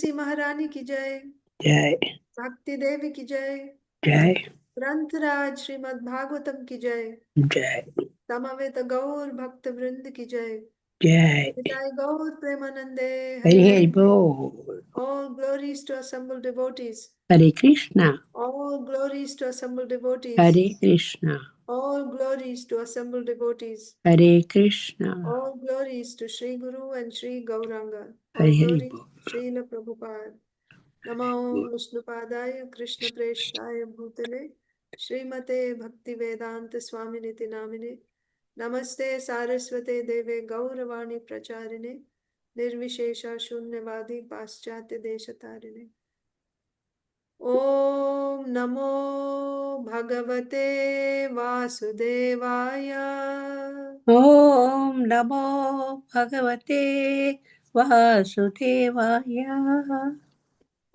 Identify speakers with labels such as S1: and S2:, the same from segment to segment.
S1: तुलसी महारानी की जय।
S2: जय
S1: भक्ति देवी की जय।
S2: जय
S1: ग्रंथराज श्रीमद् भागवतम की जय।
S2: जय
S1: समवेत गौर भक्त वृंद की जय।
S2: जय
S1: निताय गौर प्रेमानंदे
S2: हरि
S1: हरि
S2: हरि
S1: हरि।
S2: बोल।
S1: All glories to assembled devotees.
S2: Hare Krishna
S1: All glories to assembled devotees.
S2: Hare Krishna
S1: All glories to assembled devotees.
S2: Hare Krishna
S1: All glories to Sri Guru and Sri Gauranga. All
S2: Hari Hari
S1: glories
S2: बोल।
S1: to Srila Prabhupada. नमो विष्णुपादाय कृष्ण प्रेष्ठाय भूतले श्रीमते भक्ति वेदांत स्वामिनिति नामिने नमस्ते सारस्वते देवे गौरवाणी प्रचारिणे निर्विशेषा शून्यवादी पाश्चात्य देशतारिणे। ओम नमो भगवते वासुदेवाय।
S2: ओम नमो भगवते वासुदेवाय।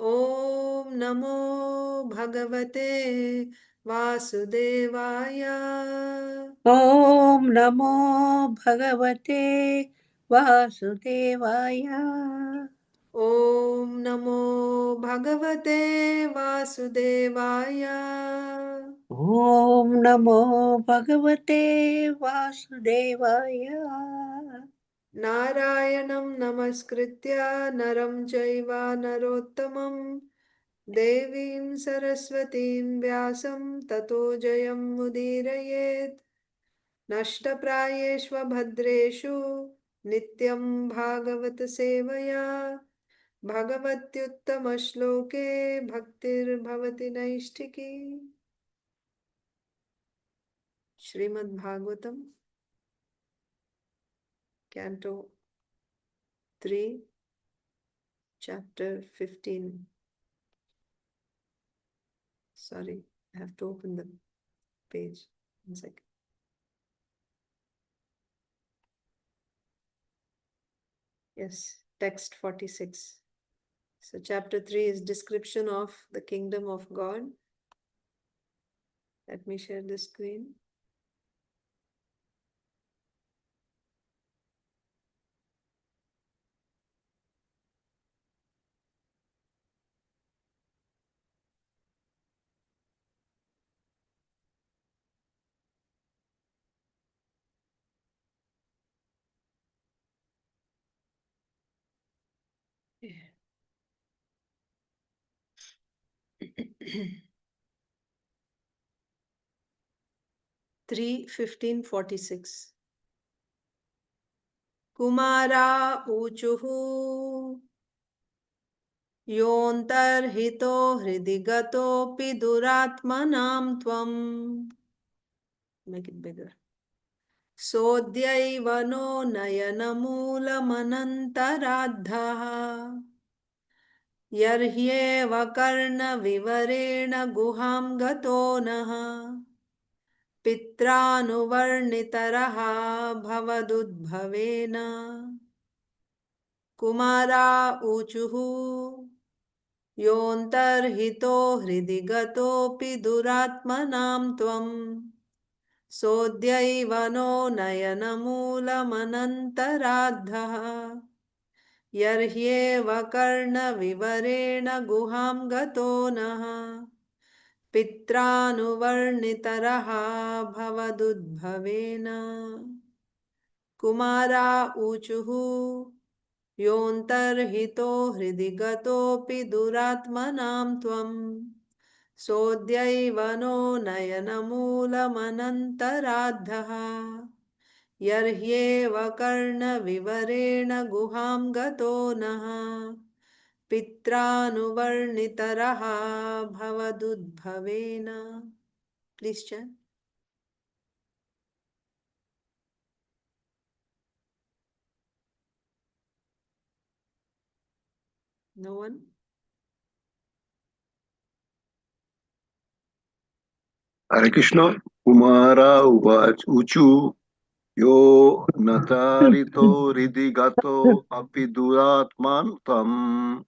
S1: ओम नमो भगवते वासुदेवाय।
S2: ओम नमो भगवते वासुदेवाय।
S1: ओम नमो भगवते वासुदेवाय।
S2: ओम नमो भगवते वासुदेवाय।
S1: नारायणं नमस्कृत्य नरं चैव नरोत्तमं देवीं सरस्वतीं व्यासं ततो जयं मुदीरयेत्। नष्टप्रायेष्वभद्रेषु नित्यं भागवत सेवया भगवत्युत्तमश्लोके भक्तिर्भवति नैष्ठिकी। Srimad Bhagavatam canto 3 chapter 15. Sorry, I have to open the page. 1 second. Yes, text 46. So chapter 3 is description of the kingdom of God. Let me share the screen. Yeah. 3:15:46. Kumara ऊचुः योऽन्तर्हितो हृदि गतोऽपि दुरात्मनां त्वम्. Make it bigger. सोऽद्यैव नो नयनमूलमनन्तराद्धः यर्ह्येव कर्णविवरेण गुहां गतो नः पित्रानुवर्णितरः भवदुद्भवेन. कुमारा ऊचुः योऽन्तर्हितो हृदि गतोऽपि दुरात्मनां त्वम् सोऽद्यैव no नयनमूलमनन्तराद्धः यर्ह्येव कर्णविवरेण गुहां गतो नः पित्रानुवर्णितरः भवदुद्भवेन. कुमारा ऊचुः योऽन्तर्हितो हृदि गतोऽपि दुरात्मनां त्वम् सोऽद्यैव नो नयनमूलमनन्तराद्धः यर्ह्येव कर्णविवरेण गुहां गतो नः पित्रानुवर्णितरः भवदुद्भवेन. Please chant. No one?
S3: Hare Krishna. Kumara uchu yo natarito ridigato apiduratman tam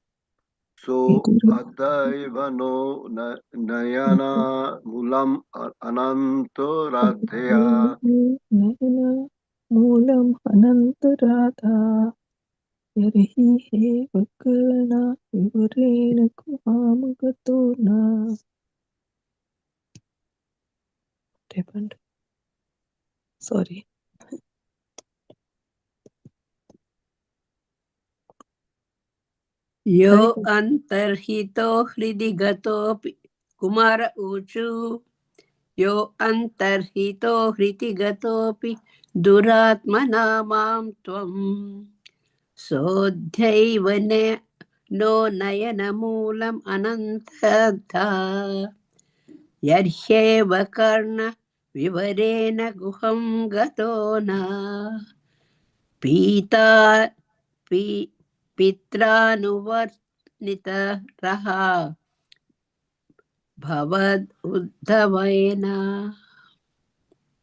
S3: so adaivano nayana mulam ananto radhya.
S4: Naina मूलम् अनन्तराधा यर्हि हे वक्रना विवरेण गुहां गतो न. What happened? Sorry.
S2: Yo
S4: Hare Krishna.
S2: अन्तर्हितो हृदि गतोऽपि कुमार ऊचु यो अन्तर्हितो हृदि गतोऽपि दुरात्मना मां त्वं सोऽध्यैव नो नयनमूलम् अनन्तधा यर्ह्येव कर्णविवरेण गुहं गतो न पीता P पित्रानुवर्णितरः भवद् उद्धवेन.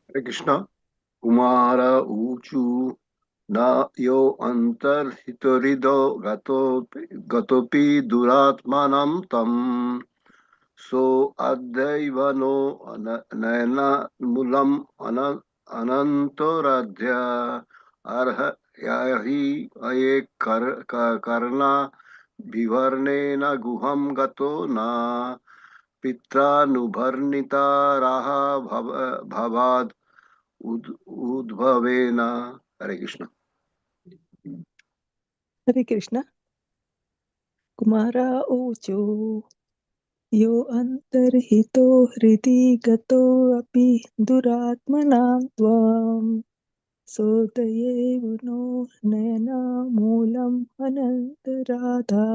S3: Hare Krishna. Kumara Uchu na yo antarhitorido gatopi duratmanam tam so addaivano nayana mulam anantoradhya arha yahi aye karna vivarnena guham gato na पित्रानुभर्णिता राहा भवाद उद्भवेन. हरे Krishna.
S4: Hare Krishna. Kumara Uchu. Yo antarhito hridi gato api duratmanam tvam sodayev no nayana moolam anantaradha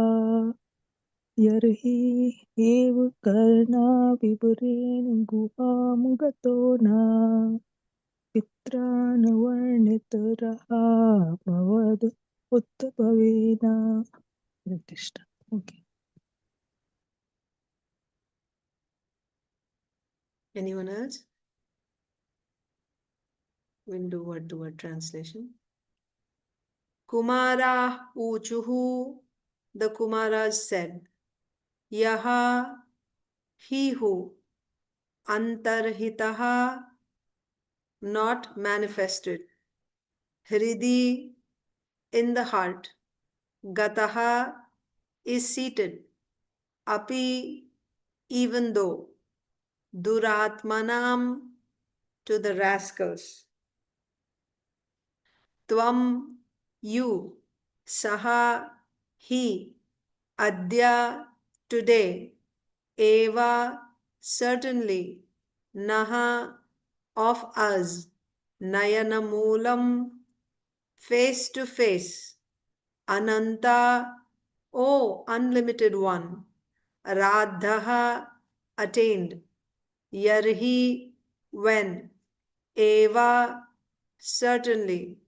S4: yarhi ev karna vipuren guham gato na pitranavarnitaraha bhavad uttavena. Hare Krishna. Okay.
S1: Anyone else? We'll do word-to-word translation. Kumara Uchuhu, the Kumaras said, Yaha, he who, Antarhitaha, not manifested, Hridi, in the heart, Gataha, is seated, Api, even though, Duratmanam, to the rascals, Tvam, you, Saha, he, Adya, today, Eva, certainly, Naha, of us, Nayana Moolam, face to face, Ananta, O unlimited one, Radhaha, attained, Yarhi, when, Eva, certainly,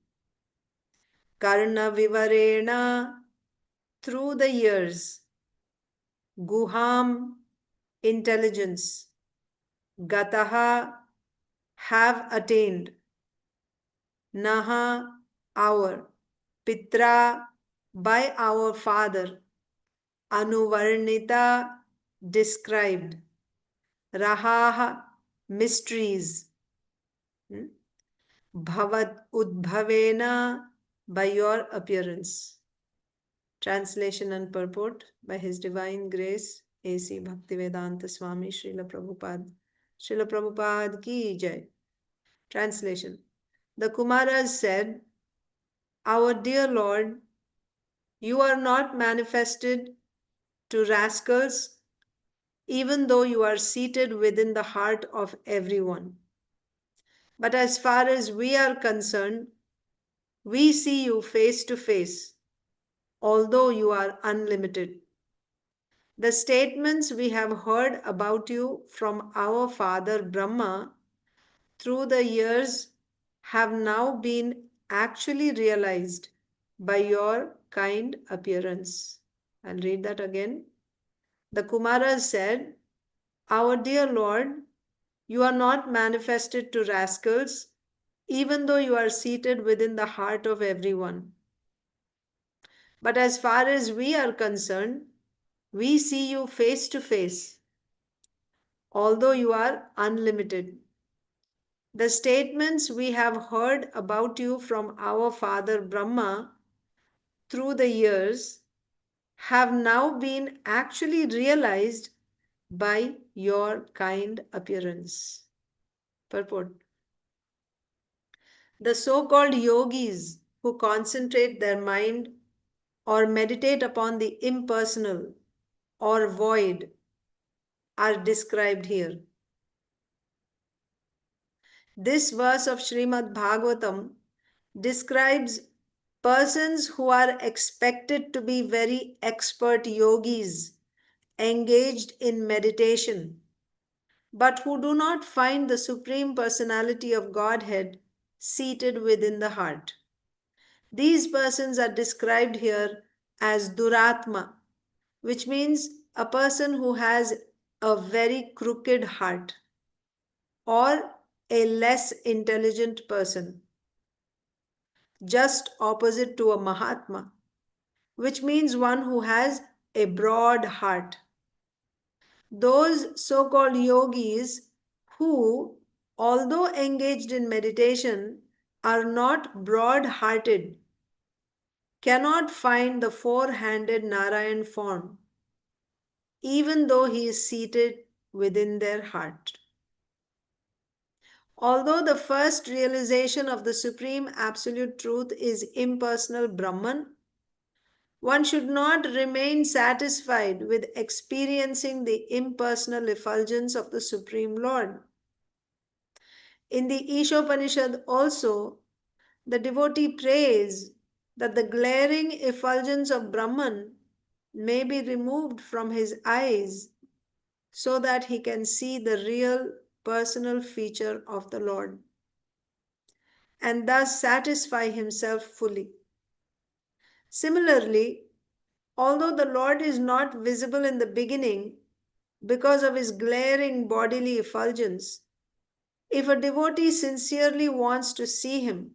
S1: Karna Vivarena, through the years, Guham, intelligence, Gataha, have attained, Naha, our, Pitra, by our father, Anuvarnita, described, Rahaha, mysteries, Bhavat Udbhavena, by your appearance. Translation and purport by His Divine Grace, A.C. Bhaktivedanta Swami Srila Prabhupada. Srila Prabhupada ki jai. Translation. The Kumaras said, Our dear Lord, you are not manifested to rascals, even though you are seated within the heart of everyone. But as far as we are concerned, we see you face to face, although you are unlimited. The statements we have heard about you from our father Brahma through the years have now been actually realized by your kind appearance. I'll read that again. The Kumaras said, Our dear Lord, you are not manifested to rascals, even though you are seated within the heart of everyone. But as far as we are concerned, we see you face to face, although you are unlimited. The statements we have heard about you from our father Brahma through the years have now been actually realized by your kind appearance. Purport. The so-called yogis who concentrate their mind or meditate upon the impersonal or void are described here. This verse of Srimad Bhagavatam describes persons who are expected to be very expert yogis engaged in meditation, but who do not find the Supreme Personality of Godhead seated within the heart. These persons are described here as Duratma, which means a person who has a very crooked heart or a less intelligent person, just opposite to a Mahatma, which means one who has a broad heart. Those so called yogis who, although engaged in meditation, are not broad hearted, cannot find the four-handed Narayan form, even though he is seated within their heart. Although the first realization of the Supreme Absolute Truth is impersonal Brahman, one should not remain satisfied with experiencing the impersonal effulgence of the Supreme Lord. In the Ishopanishad also, the devotee prays that the glaring effulgence of Brahman may be removed from his eyes so that he can see the real personal feature of the Lord and thus satisfy himself fully. Similarly, although the Lord is not visible in the beginning because of his glaring bodily effulgence, if a devotee sincerely wants to see him,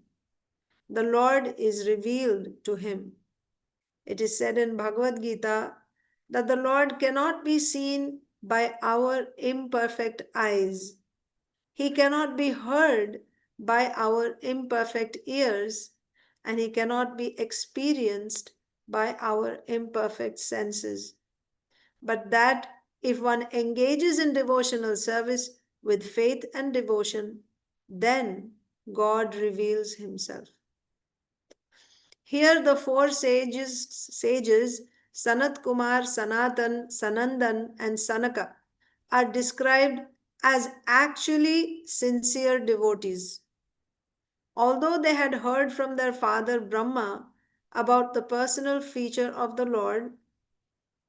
S1: the Lord is revealed to him. It is said in Bhagavad Gita that the Lord cannot be seen by our imperfect eyes. He cannot be heard by our imperfect ears, and he cannot be experienced by our imperfect senses. But that if one engages in devotional service with faith and devotion, then God reveals himself. Here the four sages Sanat Kumar, Sanatan, Sanandan, and Sanaka are described as actually sincere devotees. Although they had heard from their father Brahma about the personal feature of the Lord,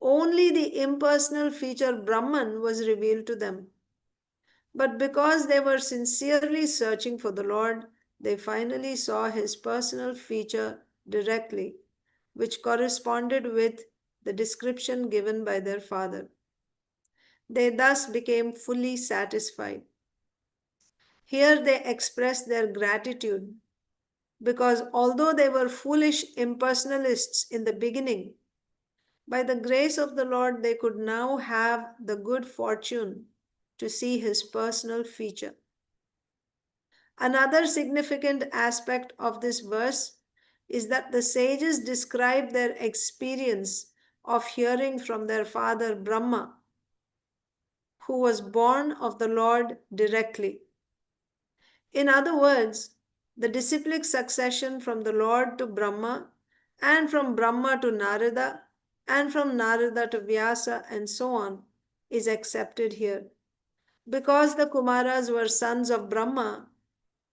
S1: only the impersonal feature Brahman was revealed to them. But because they were sincerely searching for the Lord, they finally saw his personal feature directly, which corresponded with the description given by their father. They thus became fully satisfied. Here they express their gratitude because although they were foolish impersonalists in the beginning, by the grace of the Lord they could now have the good fortune to see his personal feature. Another significant aspect of this verse is that the sages describe their experience of hearing from their father Brahma, who was born of the Lord directly. In other words, the disciplic succession from the Lord to Brahma, and from Brahma to Narada, and from Narada to Vyasa, and so on, is accepted here. Because the Kumaras were sons of Brahma,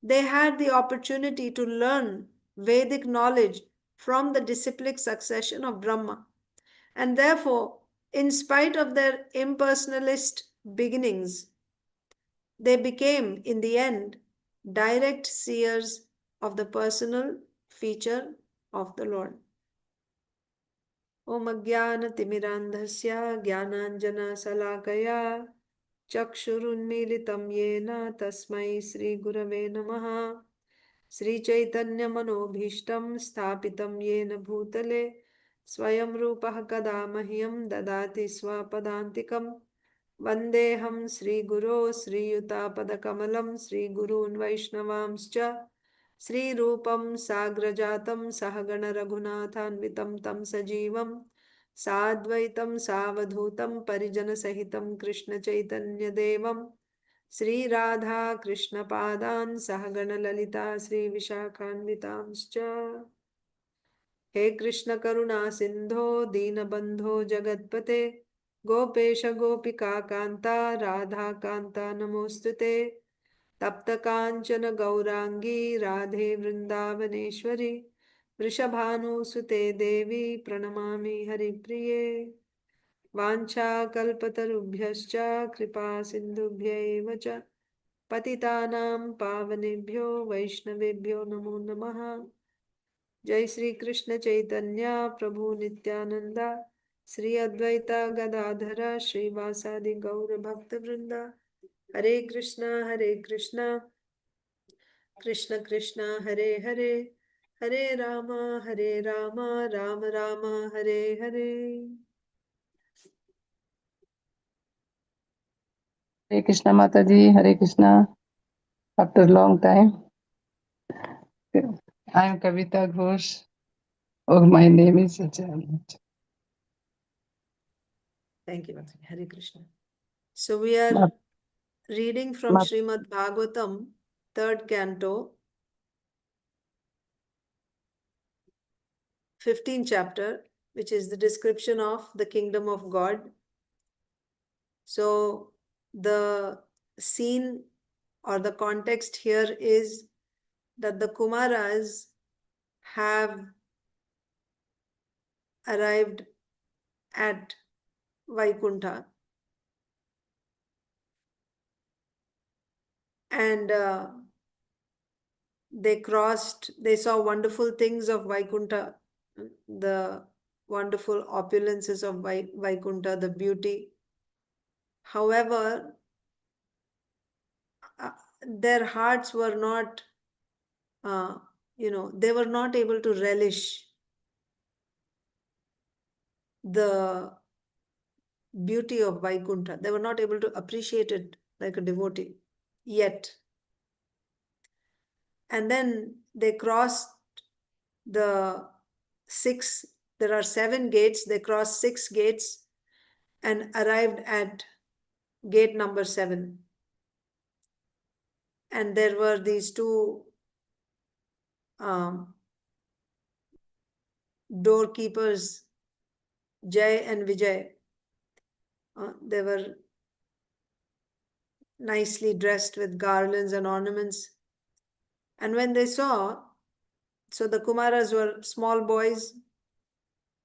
S1: they had the opportunity to learn Vedic knowledge from the disciplic succession of Brahma. And therefore, in spite of their impersonalist beginnings, they became, in the end, direct seers of the personal feature of the Lord. Om Ajnana-timirandhasya Jnananjana-salakaya Chakshurunmilitam Yena Tasmai Sri Gurave Namaha Sri Chaitanya Manobhishtam Sthapitam Yena Bhutale Swayam Rupah Kada Mahyam Dadati Swapadantikam Vandeham Sri Guru Sri Yutapadakamalam Sri Gurun Vaishnavamscha Sri Rupam Sagrajatam Sahagana Raghunathanvitam Tam Sajivam साद्वैतं सावधूतं परिजनसहितं कृष्णचैतन्यदेवं Shri Radha कृष्णपादान् सहगणललिता श्रीविशाखान्वितांश्च। हे कृष्ण करुणा सिंधो दीनबंधो जगत्पते गोपेश गोपिका कांता राधा कांता नमोस्तुते। तप्त कांचन गौरांगी राधे वृंदावनेश्वरी वृषभानुसुते देवी प्रणमामि हरिप्रिये। वाञ्छाकल्पतरुभ्यश्च कृपा सिन्धुभ्यैव च पतितानां पावनेभ्यो वैष्णवेभ्यो नमो नमः। जय श्री कृष्ण चैतन्य प्रभु नित्यानंदा श्री अद्वैता गदाधर श्रीवासादि गौर भक्त वृंदा। हरे Krishna Krishna Krishna Hare Hare Hare Ram Ram Ram Hare Hare.
S5: Hare Krishna Mataji, Hare Krishna. After long time, I am Kavita Ghosh. Oh, my name is Sajjan.
S1: Thank you, Mataji. Hare Krishna. So we are reading from Srimad Bhagavatam, 3rd canto, 15th chapter, which is the description of the kingdom of God. So the scene or the context here is that the Kumaras have arrived at Vaikuntha, and they saw wonderful things of Vaikuntha, the wonderful opulences of Vaikuntha, the beauty. However, their hearts were not, they were not able to relish the beauty of Vaikuntha. They were not able to appreciate it like a devotee yet. And then they crossed there are 7 gates. They crossed 6 gates and arrived at gate number 7. And there were these 2 doorkeepers, Jay and Vijay. They were nicely dressed with garlands and ornaments. And when they saw, so the Kumaras were small boys,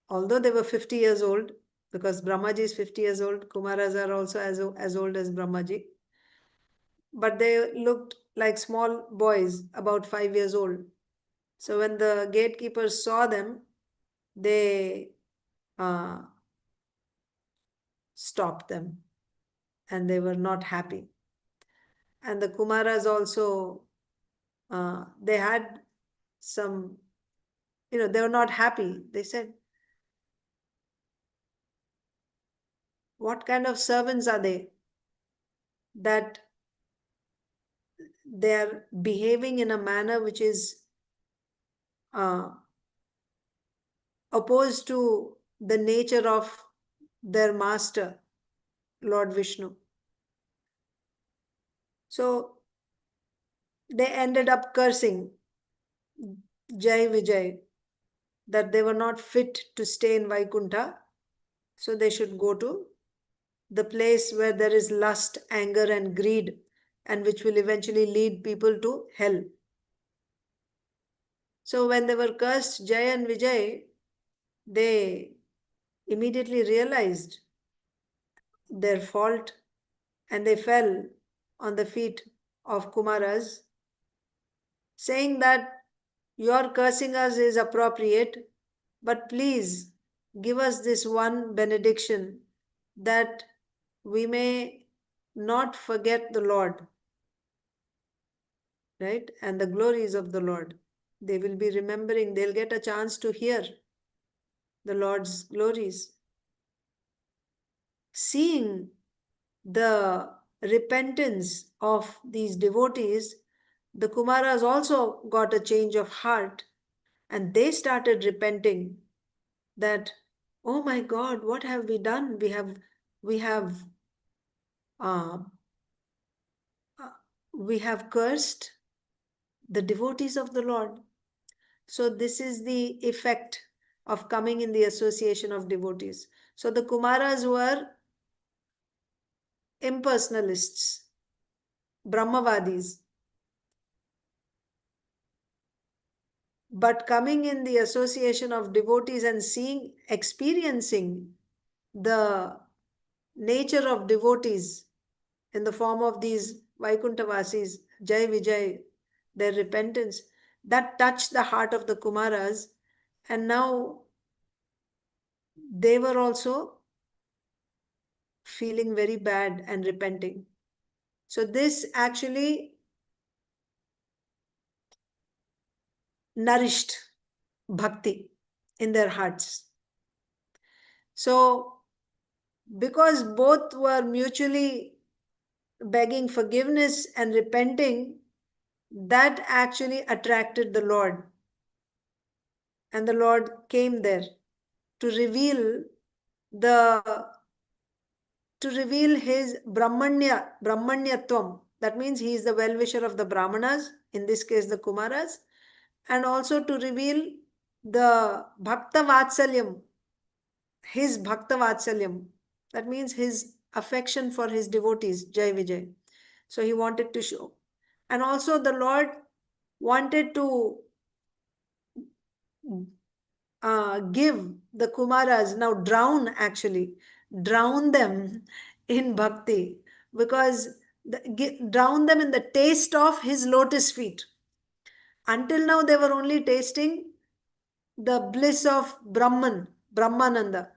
S1: although they were 50 years old, because Brahmaji is 50 years old, Kumaras are also as old as Brahmaji. But they looked like small boys, about 5 years old. So when the gatekeepers saw them, they stopped them, and they were not happy. And the Kumaras also, they had some, they were not happy. They said, what kind of servants are they that they are behaving in a manner which is opposed to the nature of their master, Lord Vishnu. So they ended up cursing Jai Vijay that they were not fit to stay in Vaikuntha, so they should go to the place where there is lust, anger, and greed, and which will eventually lead people to hell. So when they were cursed, Jay and Vijay, they immediately realized their fault, and they fell on the feet of Kumaras, saying that your cursing us is appropriate, but please give us this one benediction that we may not forget the Lord, right? And the glories of the Lord. They will be remembering, they'll get a chance to hear the Lord's glories. Seeing the repentance of these devotees, the Kumaras also got a change of heart, and they started repenting that oh my God, what have we done? Uh, we have cursed the devotees of the Lord. So this is the effect of coming in the association of devotees. So the Kumaras were impersonalists, Brahmavadis. But coming in the association of devotees and experiencing the nature of devotees in the form of these Vaikuntavasis, Jai Vijay, their repentance, that touched the heart of the Kumaras, and now they were also feeling very bad and repenting. So this actually nourished bhakti in their hearts. So because both were mutually begging forgiveness and repenting, that actually attracted the Lord. And the Lord came there to reveal the to reveal his Brahmanyatvam. That means he is the well-wisher of the Brahmanas, in this case the Kumaras, and also to reveal the Bhakta Vatsalyam, his Bhakta Vatsalyam. That means his affection for his devotees, Jai Vijay. So he wanted to show. And also the Lord wanted to give the Kumaras, now drown them in bhakti, because drown them in the taste of his lotus feet. Until now, they were only tasting the bliss of Brahmananda.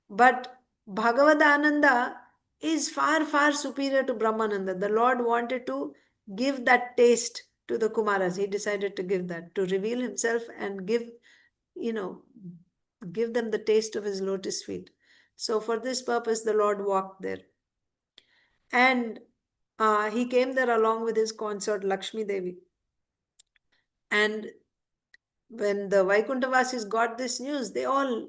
S1: But Bhagavadananda is far, far superior to Brahmananda. The Lord wanted to give that taste to the Kumaras. He decided to give that, to reveal himself and give them the taste of his lotus feet. So for this purpose, the Lord walked there. And he came there along with his consort Lakshmi Devi. And when the Vaikuntavasis got this news, they all,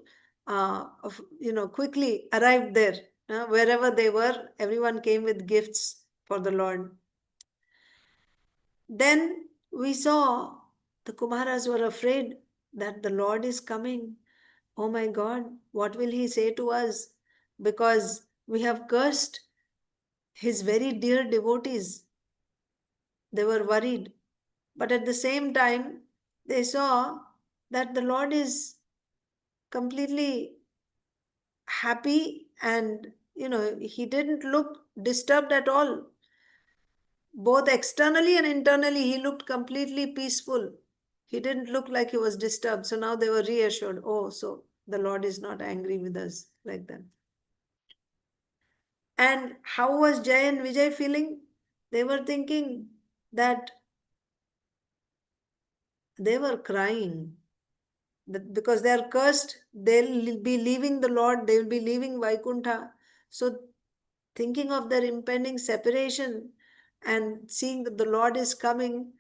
S1: quickly arrived there. Wherever they were, everyone came with gifts for the Lord. Then we saw the Kumaras were afraid that the Lord is coming. Oh my God, what will he say to us? Because we have cursed his very dear devotees. They were worried. But at the same time, they saw that the Lord is completely happy, and he didn't look disturbed at all. Both externally and internally, he looked completely peaceful. He didn't look like he was disturbed. So now they were reassured. Oh, so the Lord is not angry with us like that. And how was Jay and Vijay feeling? They were thinking that they were crying because they are cursed. They'll be leaving the Lord. They will be leaving Vaikuntha. So thinking of their impending separation and seeing that the Lord is coming,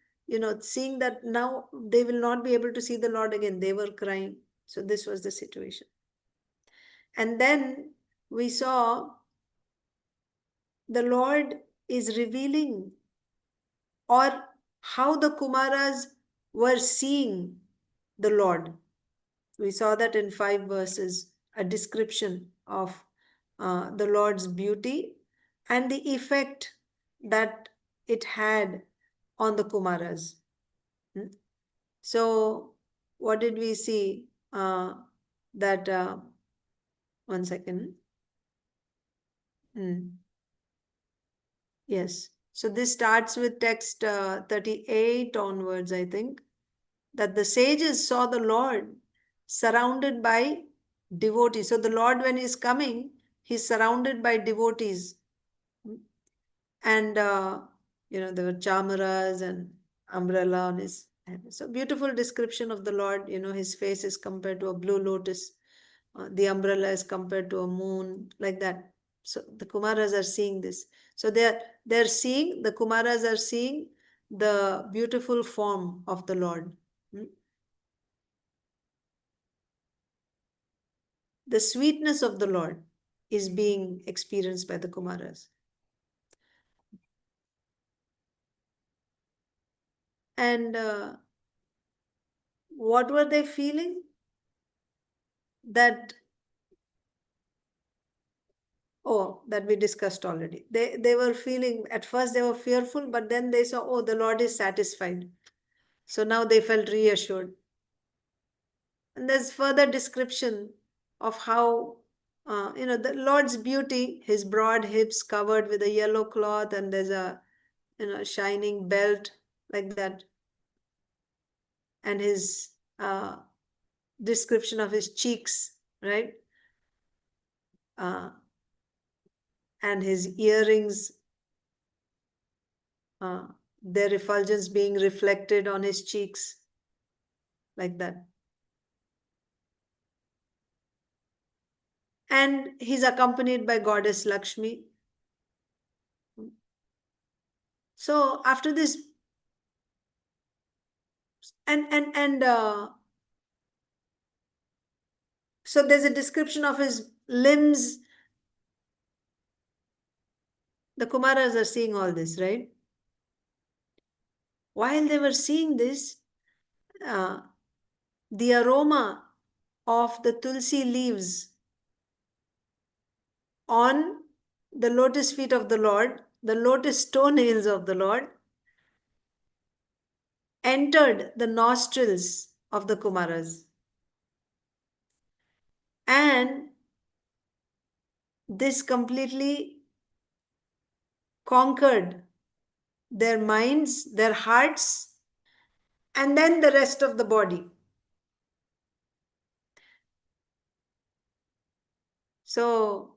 S1: seeing that now they will not be able to see the Lord again, they were crying. So this was the situation. And then we saw the Lord is revealing, or how the Kumaras were seeing the Lord. We saw that in 5 verses, a description of the Lord's beauty and the effect that it had on the Kumaras. So, what did we see? One second. Yes. So, this starts with text 38 onwards, I think, that the sages saw the Lord surrounded by devotees. So, the Lord, when he's coming, he's surrounded by devotees. And there were chamaras and umbrella on his head. So beautiful description of the Lord. His face is compared to a blue lotus. The umbrella is compared to a moon, like that. So the Kumaras are seeing this. So they're seeing, the Kumaras are seeing the beautiful form of the Lord. the sweetness of the Lord is being experienced by the Kumaras. And what were they feeling? That we discussed already. They were feeling, at first they were fearful, but then they saw, oh, the Lord is satisfied. So now they felt reassured. And there's further description of how, the Lord's beauty, his broad hips covered with a yellow cloth, and there's a, shining belt like that. And his description of his cheeks, right? And his earrings, their effulgence being reflected on his cheeks, like that. And he's accompanied by goddess Lakshmi. So after this, so there's a description of his limbs. The Kumaras are seeing all this, right? While they were seeing this, the aroma of the tulsi leaves on the lotus feet of the Lord, the lotus toenails of the Lord, entered the nostrils of the Kumaras. And this completely conquered their minds, their hearts, and then the rest of the body. So,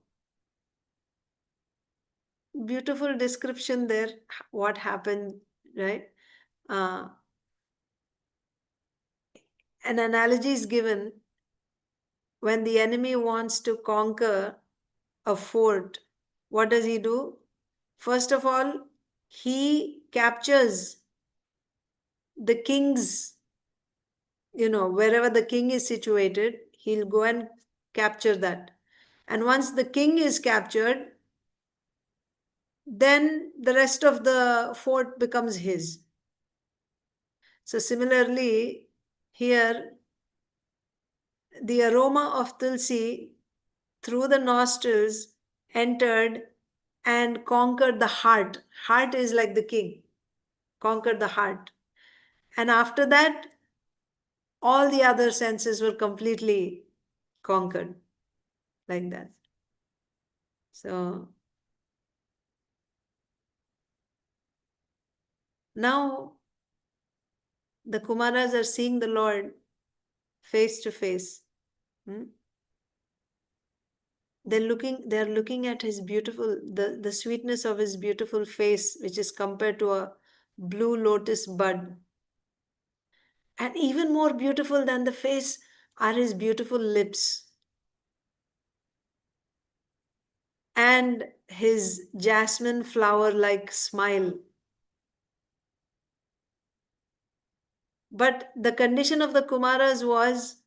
S1: beautiful description there, what happened, right? An analogy is given when the enemy wants to conquer a fort. What does he do? First of all, he captures the king's, wherever the king is situated, he'll go and capture that. And once the king is captured, then the rest of the fort becomes his. So similarly, here, the aroma of tulsi through the nostrils entered and conquered the heart. Heart is like the king, conquered the heart. And after that, all the other senses were completely conquered, like that. So now the Kumaras are seeing the Lord face to face. They're looking at his beautiful, the sweetness of his beautiful face, which is compared to a blue lotus bud. And even more beautiful than the face are his beautiful lips and his jasmine flower-like smile. But the condition of the Kumaras was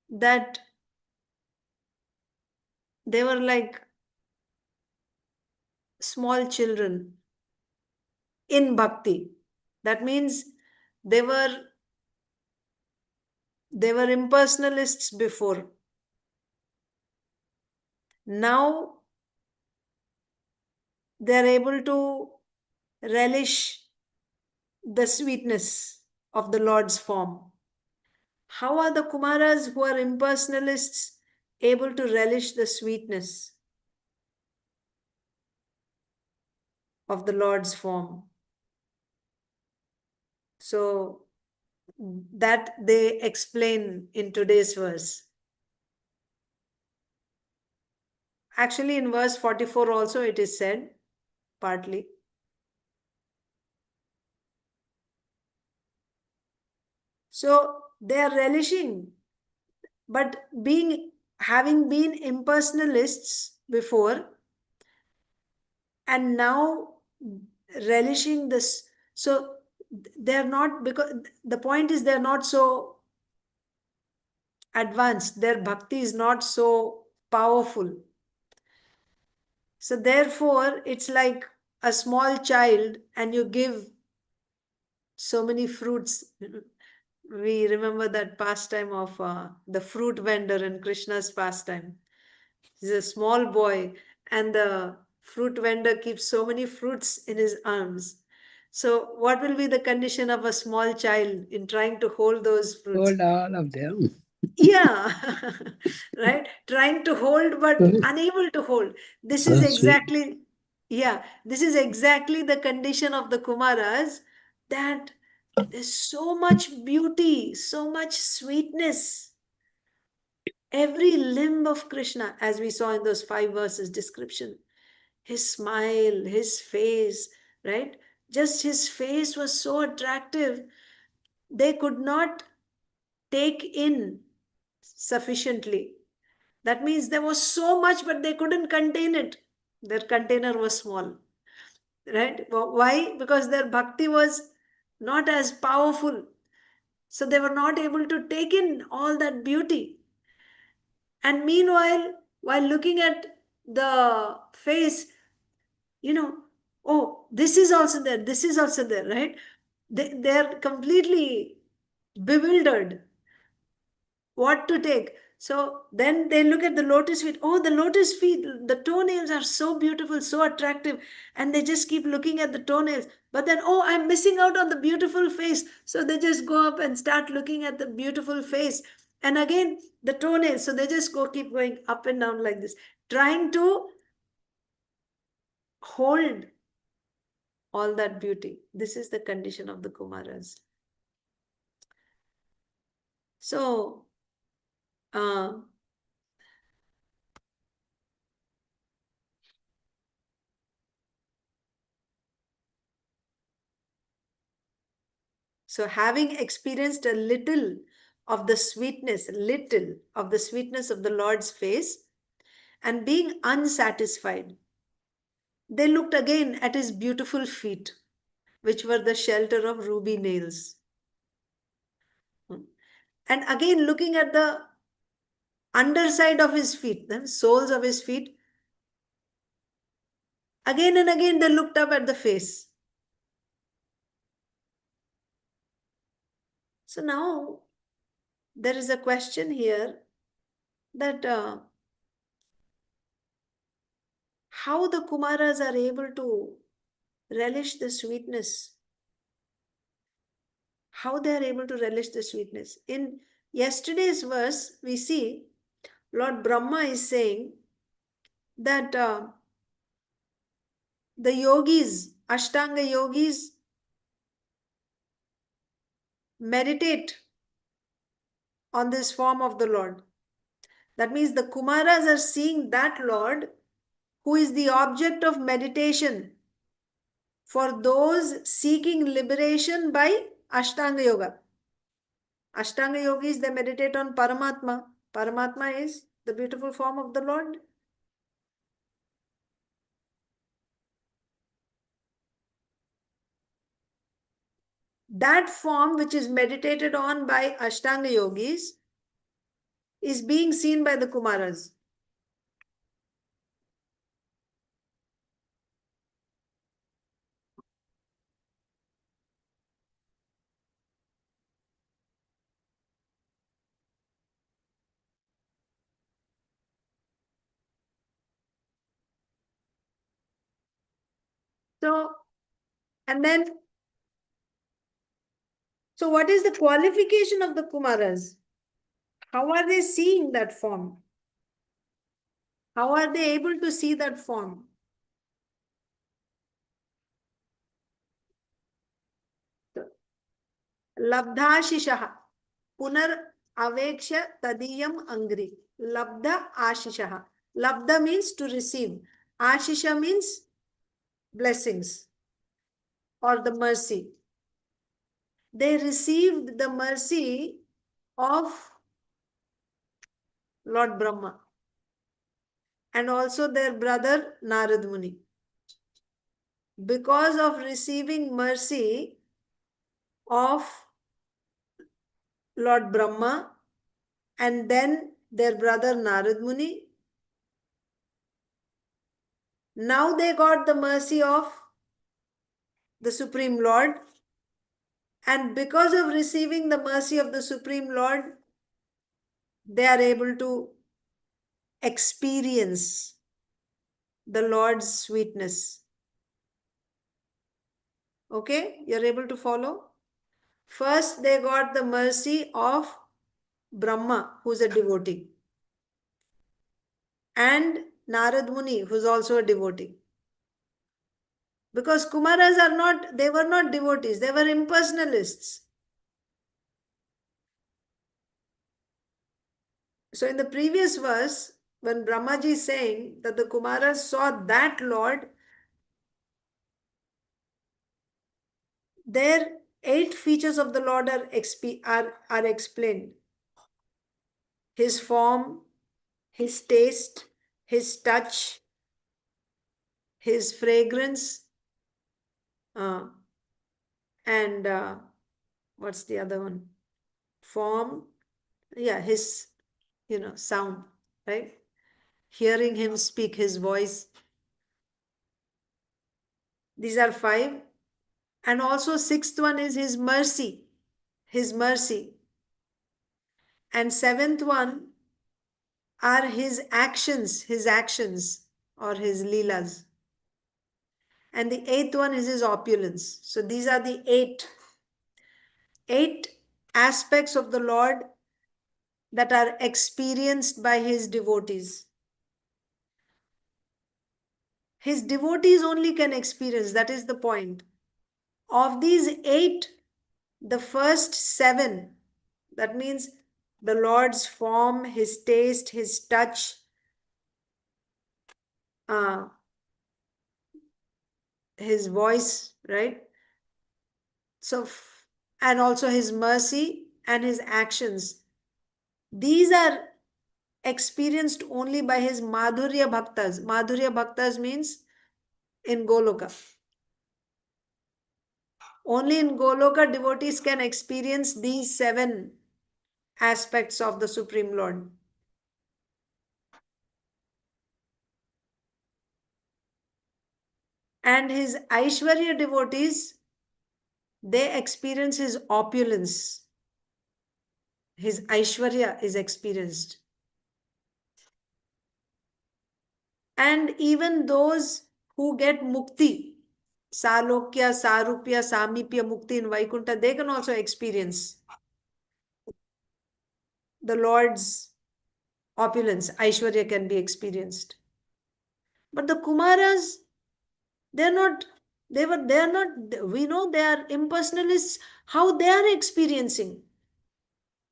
S1: that they were like small children in bhakti. That means they were impersonalists before. Now they're able to relish the sweetness of the Lord's form. How are the Kumaras who are impersonalists able to relish the sweetness of the Lord's form? So that they explain in today's verse. Actually, in verse 44 also it is said, partly. So they are relishing, but having been impersonalists before, and now relishing this. So they're not, because the point is they're not so advanced. Their bhakti is not so powerful. So therefore, it's like a small child and you give so many fruits. We remember that pastime of the fruit vendor in Krishna's pastime. He's a small boy, and the fruit vendor keeps so many fruits in his arms. So, what will be the condition of a small child in trying to hold those fruits?
S2: Hold all of them.
S1: Yeah, right. Trying to hold but unable to hold. This is
S2: So sweet.
S1: exactly, yeah, this is exactly the condition of the Kumaras, that there's so much beauty, so much sweetness. Every limb of Krishna, as we saw in those 5 verses description, his smile, his face, right? Just his face was so attractive. They could not take in sufficiently. That means there was so much, but they couldn't contain it. Their container was small, right? Why? Because their bhakti was not as powerful. So they were not able to take in all that beauty. And meanwhile, while looking at the face, oh, this is also there, this is also there, right? They're completely bewildered what to take. So then they look at the lotus feet. Oh, the lotus feet, the toenails are so beautiful, so attractive. And they just keep looking at the toenails. But then, oh, I'm missing out on the beautiful face. So they just go up and start looking at the beautiful face. And again, the toenails. So they just keep going up and down like this, trying to hold all that beauty. This is the condition of the Kumaras. So, uh, so having experienced a little of the sweetness of the Lord's face, and being unsatisfied, they looked again at his beautiful feet, which were the shelter of ruby nails. And again, looking at the underside of his feet, the soles of his feet, again and again they looked up at the face. So now there is a question here that how the Kumaras are able to relish the sweetness. How they are able to relish the sweetness. In yesterday's verse, we see Lord Brahma is saying that the yogis, Ashtanga yogis, meditate on this form of the Lord. That means the Kumaras are seeing that Lord who is the object of meditation for those seeking liberation by Ashtanga Yoga. Ashtanga yogis, they meditate on Paramatma. Paramatma is the beautiful form of the Lord. That form which is meditated on by Ashtanga yogis is being seen by the Kumaras. So, and then, so what is the qualification of the Kumaras? How are they seeing that form? How are they able to see that form? Labdhashishaha. Punar aveksha tadiyam angri. Labdha ashishaha. Labdha means to receive. Ashisha means blessings or the mercy. They received the mercy of Lord Brahma and also their brother Narad Muni. Because of receiving mercy of Lord Brahma and then their brother Narad Muni. Now they got the mercy of the Supreme Lord, and because of receiving the mercy of the Supreme Lord, they are able to experience the Lord's sweetness. Okay, you're able to follow? First, they got the mercy of Brahma, who's a devotee, and Narad Muni, who's also a devotee. Because Kumaras they were not devotees, they were impersonalists. So in the previous verse, when Brahmaji is saying that the Kumaras saw that Lord, their 8 features of the Lord are explained. His form, his taste, his touch, his fragrance, and what's the other one? Form, yeah, his, sound, right? Hearing him speak, his voice. These are 5. And also 6th one is his mercy. His mercy. And 7th one are his actions or his leelas. And the 8th one is his opulence. So these are the 8 aspects of the Lord that are experienced by his devotees. His devotees only can experience, that is the point. Of these 8, the first 7, that means the Lord's form, his taste, his touch, his voice, right? So, and also his mercy and his actions. These are experienced only by his Madhurya Bhaktas. Madhurya Bhaktas means in Goloka. Only in Goloka devotees can experience these 7 aspects of the Supreme Lord. And his Aishwarya devotees, they experience his opulence. His Aishwarya is experienced. And even those who get mukti, Salokya, Sarupya, Samipya, Mukti in Vaikuntha, they can also experience the Lord's opulence. Aishwarya can be experienced. But the Kumaras, we know they are impersonalists. How they are experiencing?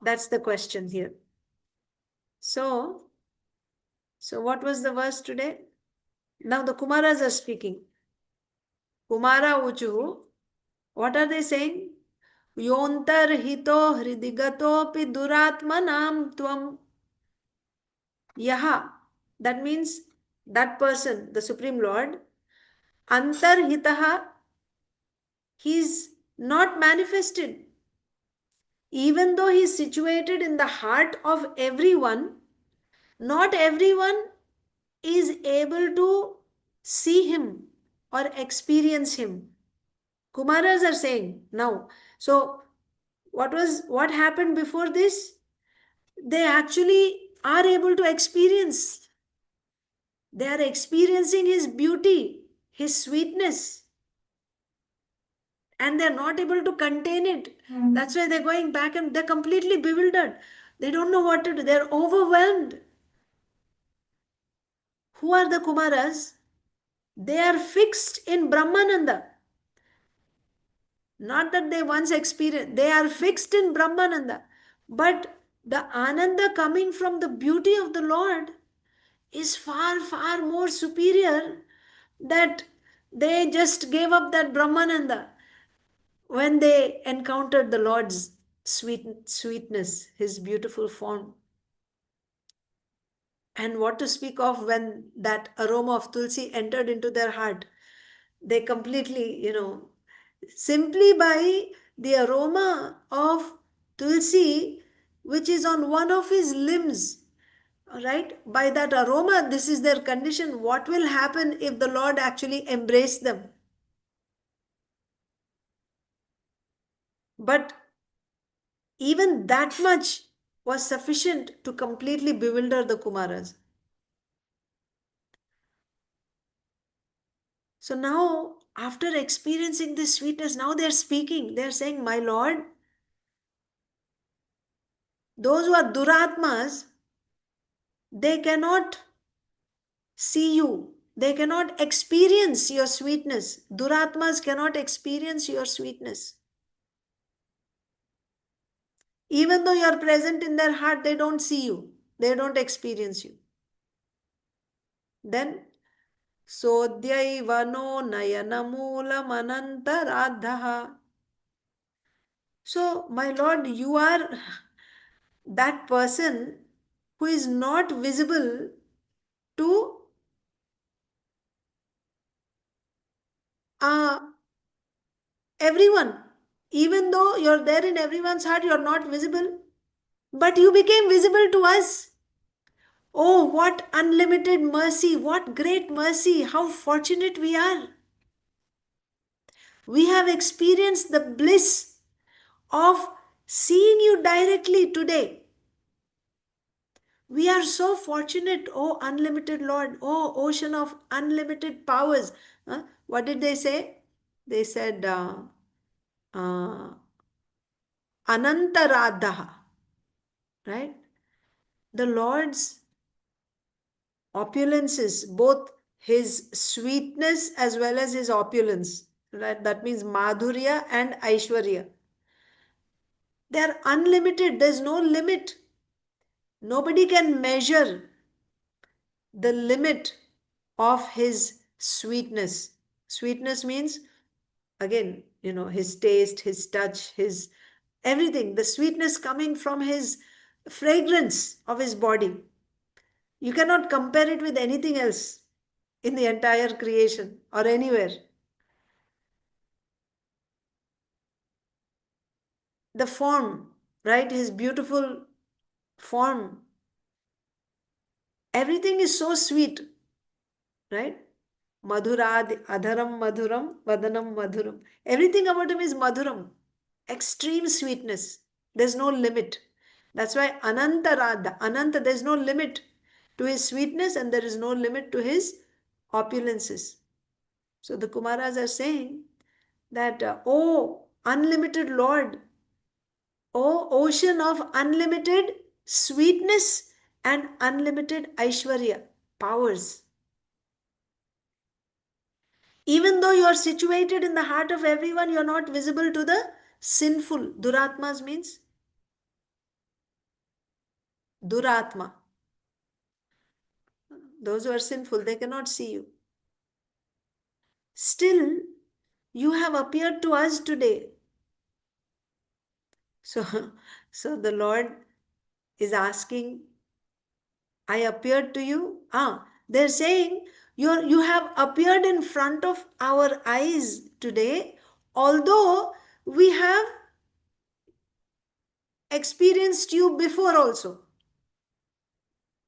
S1: That's the question here. So what was the verse today? Now the Kumaras are speaking. Kumara Uchu, what are they saying? Yontar hito hridigato pi duratmanam tvam. Yaha. That means that person, the Supreme Lord, antarhitaha, he is not manifested. Even though he is situated in the heart of everyone, not everyone is able to see him or experience him. Kumaras are saying now. So what happened before this? They actually are able to experience. They are experiencing his beauty, his sweetness. And they're not able to contain it. That's why they're going back and they're completely bewildered. They don't know what to do. They're overwhelmed. Who are the Kumaras? They are fixed in Brahmananda. Not that they once experienced, they are fixed in Brahmananda. But the Ananda coming from the beauty of the Lord is far, far more superior, that they just gave up that Brahmananda when they encountered the Lord's sweetness, his beautiful form. And what to speak of when that aroma of Tulsi entered into their heart? They completely, simply by the aroma of Tulsi, which is on one of his limbs, right? By that aroma, this is their condition. What will happen if the Lord actually embraced them? But even that much was sufficient to completely bewilder the Kumaras. So now, after experiencing this sweetness, now they're speaking. They're saying, my Lord, those who are duratmas, they cannot see you. They cannot experience your sweetness. Duratmas cannot experience your sweetness. Even though you are present in their heart, they don't see you. They don't experience you. Then, Sodhyaivano Nayanamoolam Anantaradhaha. So, my Lord, you are that person who is not visible to uh, everyone. Even though you're there in everyone's heart, you're not visible. But you became visible to us. Oh, what unlimited mercy! What great mercy! How fortunate we are! We have experienced the bliss of seeing you directly today. We are so fortunate, oh unlimited Lord, oh ocean of unlimited powers. What did they say? They said, Anantaradha, right? The Lord's opulences, both his sweetness as well as his opulence, right? That means Madhurya and Aishwarya. They are unlimited, there's no limit. Nobody can measure the limit of his sweetness. Sweetness means, again, his taste, his touch, his everything, the sweetness coming from his fragrance of his body. You cannot compare it with anything else in the entire creation or anywhere. The form, right? His beautiful form. Everything is so sweet, right? Madhurad adharam madhuram, vadanam madhuram. Everything about him is madhuram. Extreme sweetness. There's no limit. That's why Anantarada, Ananta, there's no limit to his sweetness and there is no limit to his opulences. So the Kumaras are saying that, oh, unlimited Lord, oh, ocean of unlimited sweetness and unlimited Aishwarya, powers. Even though you are situated in the heart of everyone, you are not visible to the sinful. Duratmas means Duratma. Those who are sinful, they cannot see you. Still, you have appeared to us today. So, so the Lord is asking, I appeared to you. They're saying, you have appeared in front of our eyes today, although we have experienced you before also.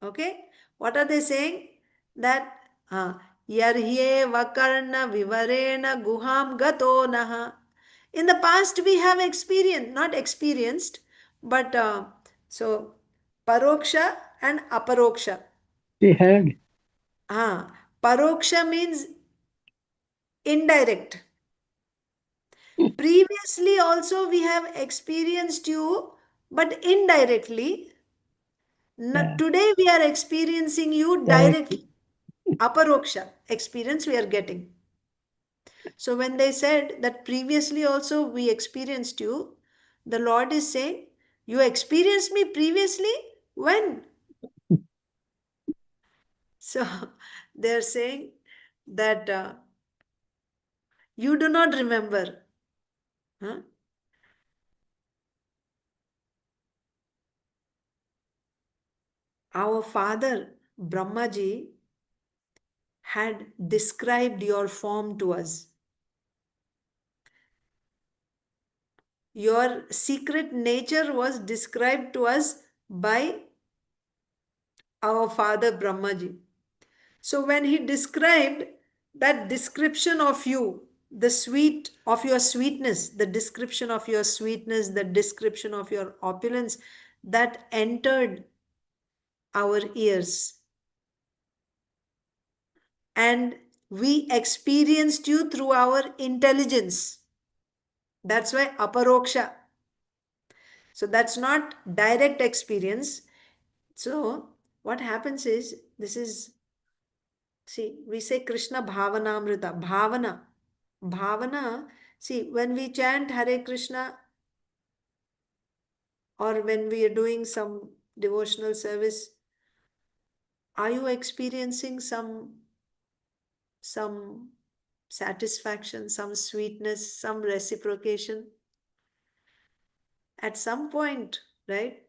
S1: Okay? What are they saying? That yarhye vakarna vivarena guham gato naha. In the past we have experienced, not experienced, but so paroksha and aparoksha.
S2: She had.
S1: Paroksha means indirect. Previously also we have experienced you, but indirectly.
S2: Yeah.
S1: Today we are experiencing you directly. Aparoksha experience we are getting. So when they said that previously also we experienced you, the Lord is saying, you experienced me previously? When? So they're saying that you do not remember. Huh? Our father, Brahmaji, had described your form to us. Your secret nature was described to us by our father Brahmaji. So when he described that description of you, the sweet of your sweetness, the description of your sweetness, the description of your opulence, that entered our ears. And we experienced you through our intelligence. That's why aparoksha. So that's not direct experience. So what happens is, this is, see, we say Krishna Bhavanamrita. Bhavana. Bhavana, see, when we chant Hare Krishna or when we are doing some devotional service, are you experiencing some satisfaction, some sweetness, some reciprocation? At some point, right?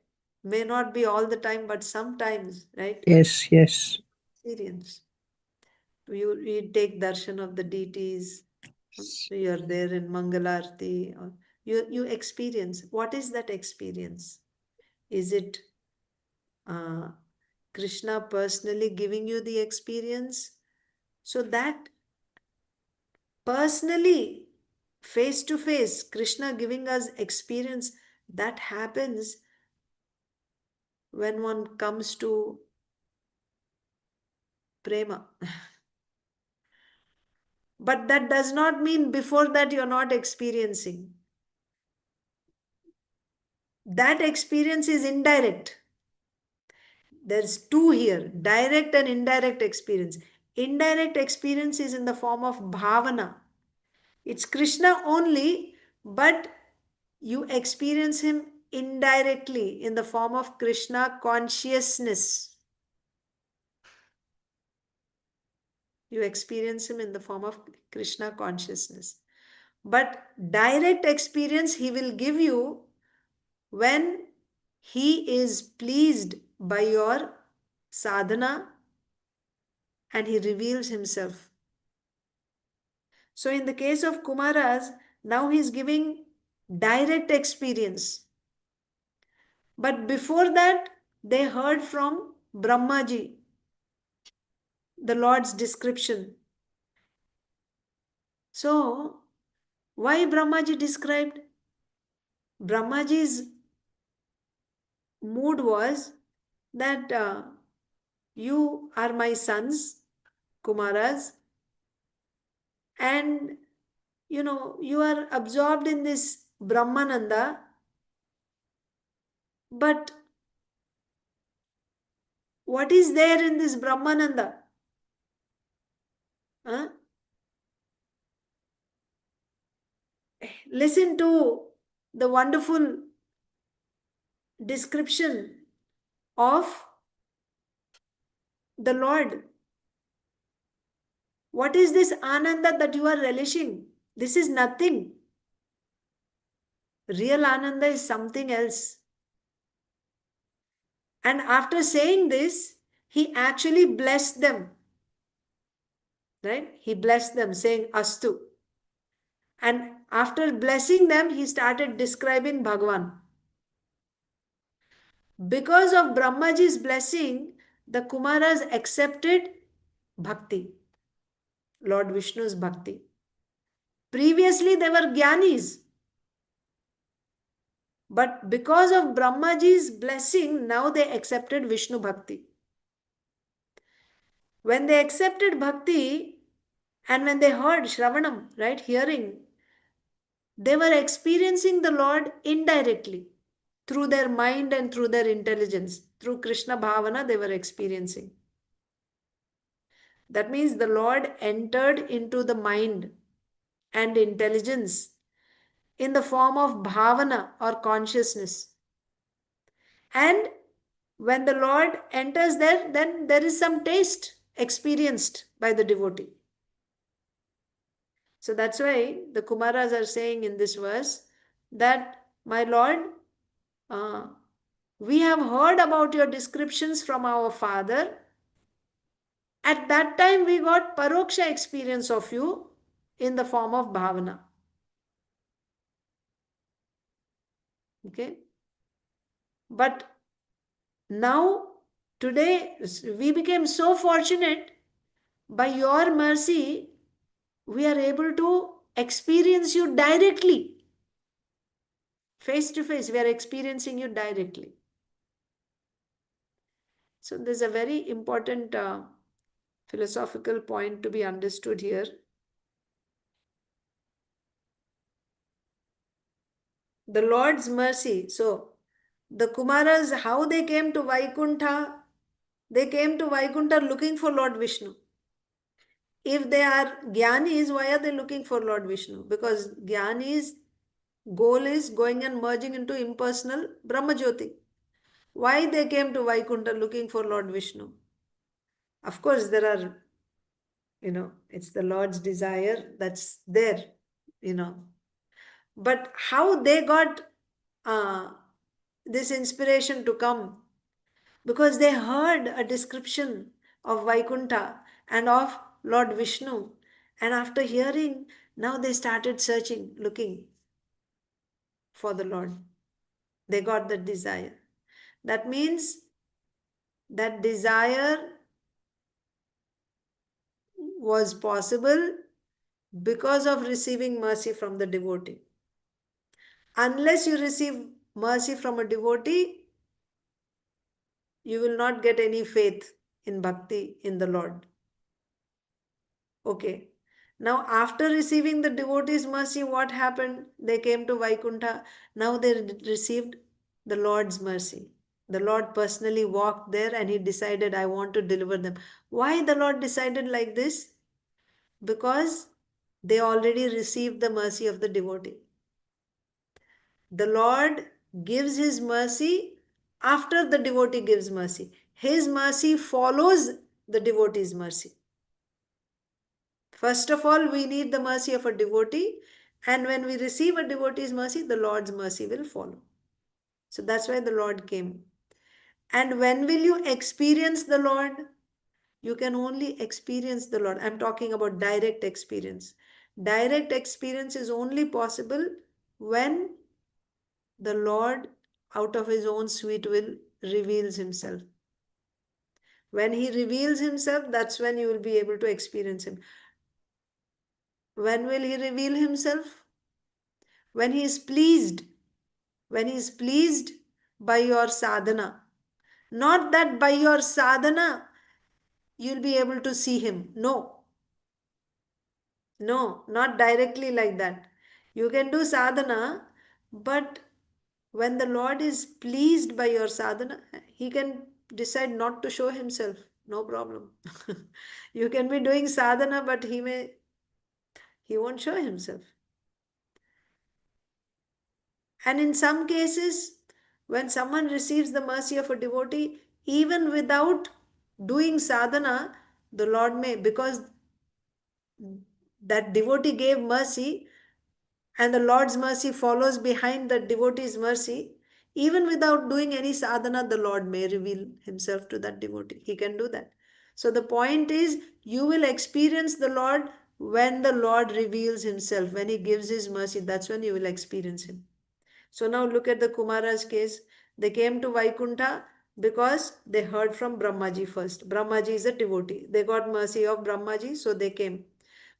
S1: May not be all the time, but sometimes, right?
S2: Yes, yes.
S1: Experience. You take darshan of the deities, you're there in Mangalarti, or you experience. What is that experience? Is it uh, Krishna personally giving you the experience? So that personally, face to face, Krishna giving us experience, that happens when one comes to prema. But that does not mean before that you're not experiencing. That experience is indirect. There's two here, direct and indirect experience. Indirect experience is in the form of bhavana. It's Krishna only, but you experience him indirectly in the form of Krishna consciousness. You experience him in the form of Krishna consciousness. But direct experience he will give you when he is pleased by your sadhana and he reveals himself. So in the case of Kumaras, now he is giving direct experience. But before that, they heard from Brahmaji, the Lord's description. So, why Brahmaji described? Brahmaji's mood was that you are my sons, Kumaras, and you are absorbed in this Brahmananda, but what is there in this Brahmananda? Huh? Listen to the wonderful description of the Lord. What is this Ananda that you are relishing? This is nothing. Real Ananda is something else. And after saying this, he actually blessed them. Right? He blessed them, saying Astu. And after blessing them, he started describing Bhagavan. Because of Brahmaji's blessing, the Kumaras accepted Bhakti, Lord Vishnu's Bhakti. Previously, they were Gyanis. But because of Brahmaji's blessing, now they accepted Vishnu Bhakti. When they accepted Bhakti and when they heard Shravanam, right, hearing, they were experiencing the Lord indirectly through their mind and through their intelligence. Through Krishna Bhavana, they were experiencing. That means the Lord entered into the mind and intelligence in the form of bhavana or consciousness. And when the Lord enters there, then there is some taste experienced by the devotee. So that's why the Kumaras are saying in this verse that, my Lord, we have heard about your descriptions from our father. At that time, we got paroksha experience of you in the form of bhavana. Okay? But now, today, we became so fortunate. By your mercy, we are able to experience you directly. Face to face, we are experiencing you directly. So there's a very important philosophical point to be understood here. The Lord's mercy. So the Kumaras, how they came to Vaikuntha? They came to Vaikuntha looking for Lord Vishnu. If they are Gyanis, why are they looking for Lord Vishnu? Because Gyanis' goal is going and merging into impersonal Brahmajyoti. Why they came to Vaikuntha looking for Lord Vishnu? Of course, there are, it's the Lord's desire that's there, But how they got this inspiration to come? Because they heard a description of Vaikuntha and of Lord Vishnu. And after hearing, now they started searching, looking for the Lord. They got the desire. That means that desire was possible because of receiving mercy from the devotee. Unless you receive mercy from a devotee, you will not get any faith in bhakti in the Lord. Okay. Now, after receiving the devotee's mercy, what happened? They came to Vaikuntha. Now they received the Lord's mercy. The Lord personally walked there and he decided, I want to deliver them. Why the Lord decided like this? Because they already received the mercy of the devotee. The Lord gives his mercy after the devotee gives mercy. His mercy follows the devotee's mercy. First of all, we need the mercy of a devotee, and when we receive a devotee's mercy, the Lord's mercy will follow. So that's why the Lord came. And when will you experience the Lord? You can only experience the Lord. I'm talking about direct experience. Direct experience is only possible when the Lord, out of his own sweet will, reveals himself. When he reveals himself, that's when you will be able to experience him. When will he reveal himself? When he is pleased. When he is pleased by your sadhana. Not that by your sadhana you'll be able to see him. No. No, not directly like that. You can do sadhana, but when the Lord is pleased by your sadhana, he can decide not to show himself. No problem. You can be doing sadhana, but he won't show himself. And in some cases, when someone receives the mercy of a devotee, even without doing sadhana, the Lord may, because that devotee gave mercy and the Lord's mercy follows behind the devotee's mercy, even without doing any sadhana, the Lord may reveal himself to that devotee. He can do that. So the point is, you will experience the Lord when the Lord reveals himself, when he gives his mercy, that's when you will experience him. So now look at the Kumara's case. They came to Vaikuntha because they heard from Brahmaji first. Brahmaji is a devotee. They got mercy of Brahmaji, so they came.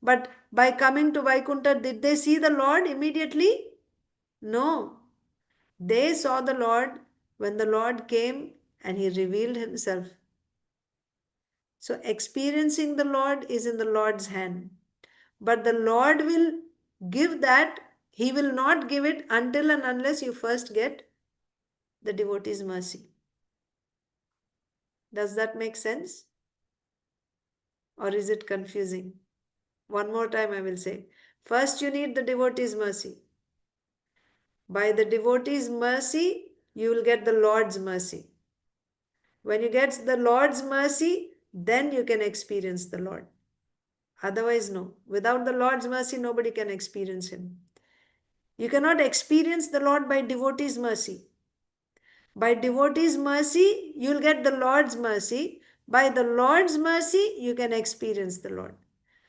S1: But by coming to Vaikuntha, did they see the Lord immediately? No. They saw the Lord when the Lord came and he revealed himself. So experiencing the Lord is in the Lord's hand. But the Lord will give that. He will not give it until and unless you first get the devotee's mercy. Does that make sense? Or is it confusing? One more time I will say. First you need the devotee's mercy. By the devotee's mercy, you will get the Lord's mercy. When you get the Lord's mercy, then you can experience the Lord. Otherwise, no. Without the Lord's mercy, nobody can experience him. You cannot experience the Lord by devotee's mercy. By devotee's mercy, you'll get the Lord's mercy. By the Lord's mercy, you can experience the Lord.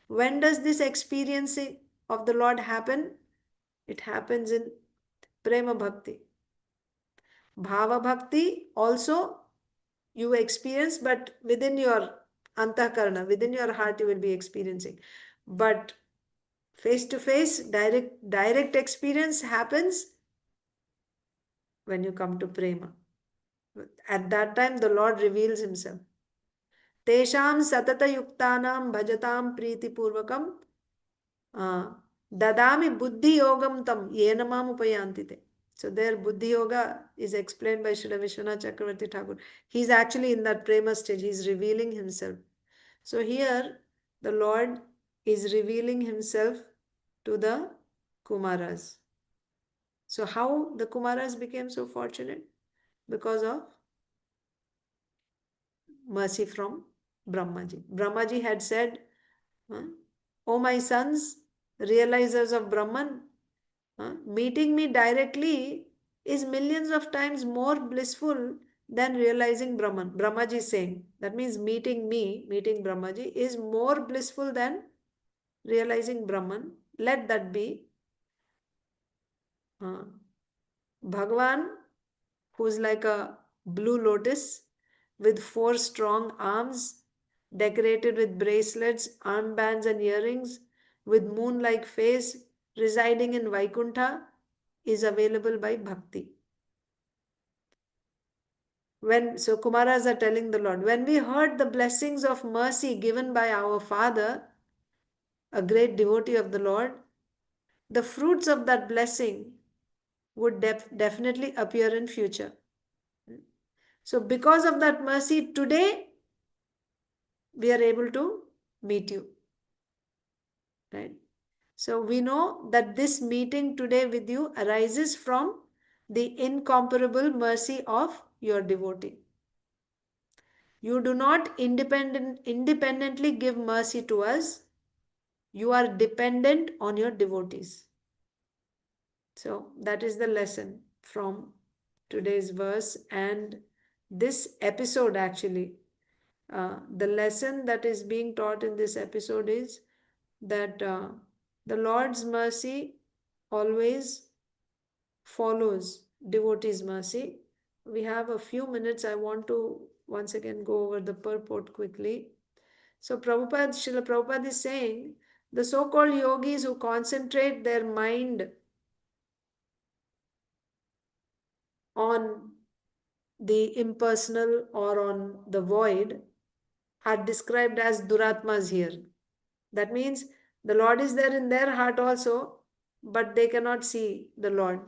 S1: When does this experiencing of the Lord happen? It happens in Prema Bhakti. Bhava bhakti also you experience, but within your antakarana, within your heart, you will be experiencing. But face to face, direct experience happens when you come to prema. At that time, the Lord reveals Himself. Tesham satata yuktanam bhajatam priti purvakam dadami buddhi yogam tam yenamam upayantite. So there buddhi yoga is explained by Srila Vishwanath Chakravarti Thakur. He's actually in that prema stage. He's revealing himself. So here the Lord is revealing himself to the Kumaras. So how the Kumaras became so fortunate? Because of mercy from Brahmaji. Brahmaji had said, "O my sons, realizers of Brahman, meeting me directly is millions of times more blissful than realizing Brahman." Brahmaji is saying, that means meeting me, meeting Brahmaji, is more blissful than realizing Brahman. Let that be. Bhagavan, who is like a blue lotus with 4 strong arms, decorated with bracelets, armbands, and earrings, with moon-like face, residing in Vaikuntha, is available by bhakti. So Kumaras are telling the Lord, when we heard the blessings of mercy given by our father, a great devotee of the Lord, the fruits of that blessing would definitely appear in future. So because of that mercy, today we are able to meet you. Right? So we know that this meeting today with you arises from the incomparable mercy of your devotee. You do not independently give mercy to us. You are dependent on your devotees. So that is the lesson from today's verse and this episode actually. The lesson that is being taught in this episode is that the Lord's mercy always follows devotees' mercy. We have a few minutes. I want to once again go over the purport quickly. So Srila Prabhupada is saying, the so-called yogis who concentrate their mind on the impersonal or on the void are described as duratmas here. That means the Lord is there in their heart also, but they cannot see the Lord.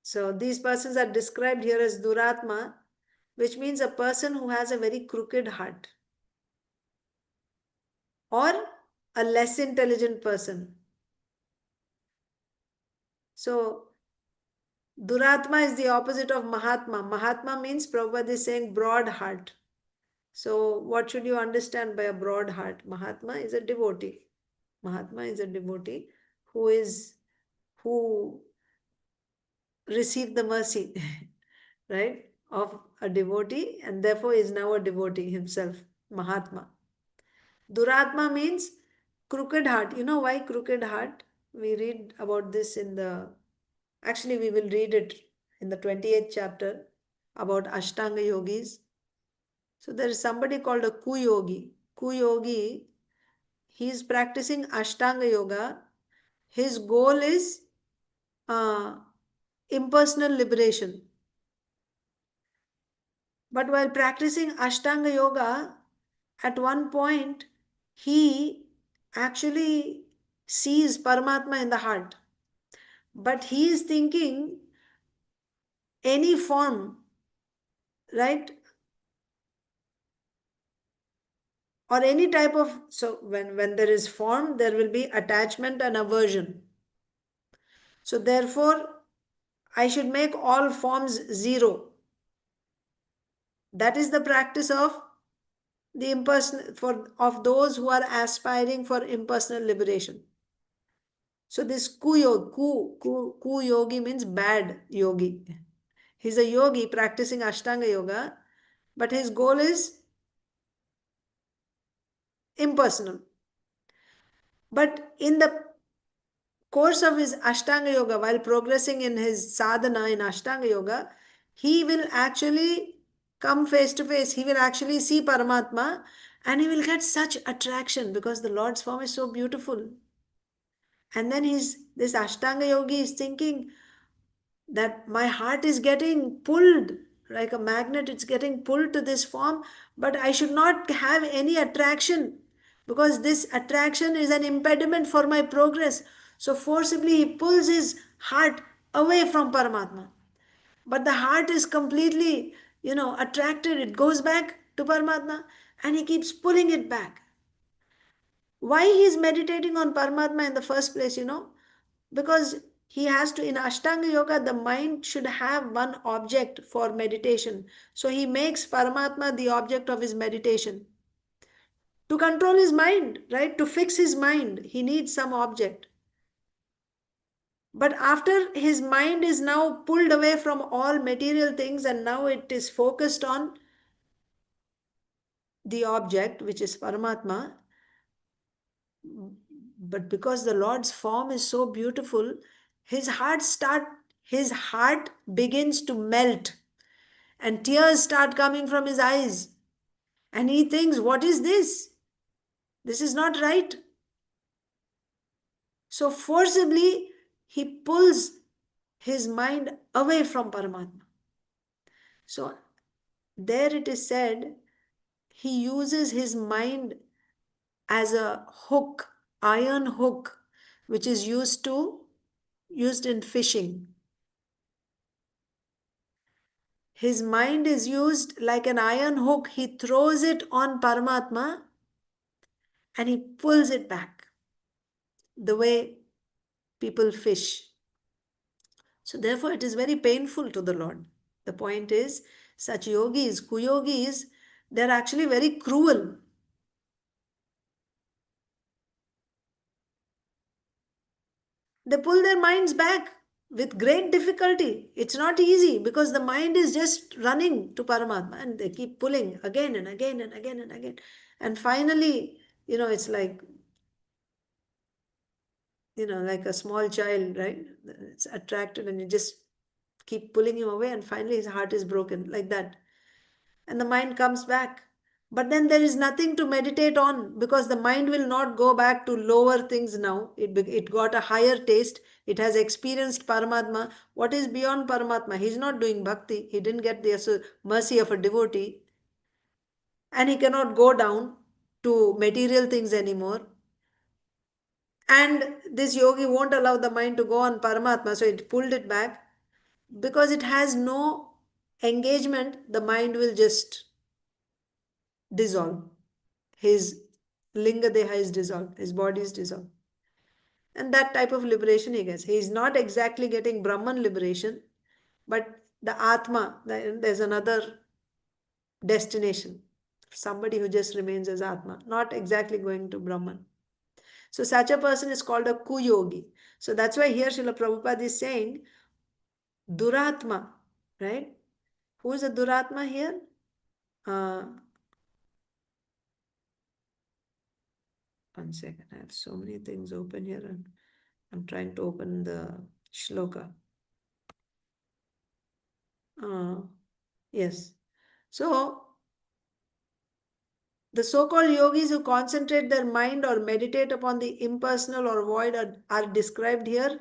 S1: So these persons are described here as duratma, which means a person who has a very crooked heart or a less intelligent person. So duratma is the opposite of mahatma. Mahatma means, Prabhupada is saying, broad heart. So what should you understand by a broad heart? Mahatma is a devotee. Mahatma is a devotee who received the mercy, right, of a devotee and therefore is now a devotee himself, Mahatma. Duratma means crooked heart. You know why crooked heart? We read about this actually we will read it in the 28th chapter about Ashtanga yogis. So there is somebody called a Kuyogi. Kuyogi, he is practicing Ashtanga yoga. His goal is impersonal liberation. But while practicing Ashtanga yoga, at one point, he actually sees Paramatma in the heart. But he is thinking any form, right? Or any type of, so when there is form, there will be attachment and aversion. So therefore, I should make all forms zero. That is the practice of the of those who are aspiring for impersonal liberation. So this ku yogi means bad yogi. He's a yogi practicing Ashtanga yoga, but his goal is impersonal. But in the course of his Ashtanga Yoga, while progressing in his sadhana in Ashtanga Yoga, he will actually come face to face. He will actually see Paramatma and he will get such attraction because the Lord's form is so beautiful. And then this Ashtanga Yogi is thinking that my heart is getting pulled like a magnet, it's getting pulled to this form, but I should not have any attraction because this attraction is an impediment for my progress. So forcibly he pulls his heart away from Paramatma. But the heart is completely, attracted. It goes back to Paramatma and he keeps pulling it back. Why he is meditating on Paramatma in the first place, because he has to, in Ashtanga Yoga, the mind should have one object for meditation. So he makes Paramatma the object of his meditation. To control his mind, right? To fix his mind, he needs some object. But after his mind is now pulled away from all material things and now it is focused on the object, which is Paramatma, but because the Lord's form is so beautiful, his heart begins to melt and tears start coming from his eyes. And he thinks, what is this? This is not right. So forcibly, he pulls his mind away from Paramatma. So there it is said, he uses his mind as a hook, iron hook, which is used in fishing. His mind is used like an iron hook. He throws it on Paramatma and he pulls it back the way people fish. So therefore it is very painful to the Lord. The point is, such yogis, kuyogis, they're actually very cruel. They pull their minds back with great difficulty. It's not easy because the mind is just running to Paramatma and they keep pulling again and again and again and again. And finally, it's like, like a small child, right? It's attracted and you just keep pulling him away and finally his heart is broken like that. And the mind comes back. But then there is nothing to meditate on because the mind will not go back to lower things now. It got a higher taste. It has experienced Paramatma. What is beyond Paramatma? He's not doing bhakti. He didn't get the mercy of a devotee. And he cannot go down to material things anymore. And this yogi won't allow the mind to go on Paramatma, so it pulled it back. Because it has no engagement, the mind will just dissolve. His linga deha is dissolved, his body is dissolved. And that type of liberation he gets. He is not exactly getting Brahman liberation, but the Atma, there's another destination. Somebody who just remains as Atma, not exactly going to Brahman. So such a person is called a kuyogi. So that's why here Srila Prabhupada is saying Duratma, right? Who is a Duratma here? One second, I have so many things open here and I'm trying to open the shloka. Yes. So, the so-called yogis who concentrate their mind or meditate upon the impersonal or void are described here.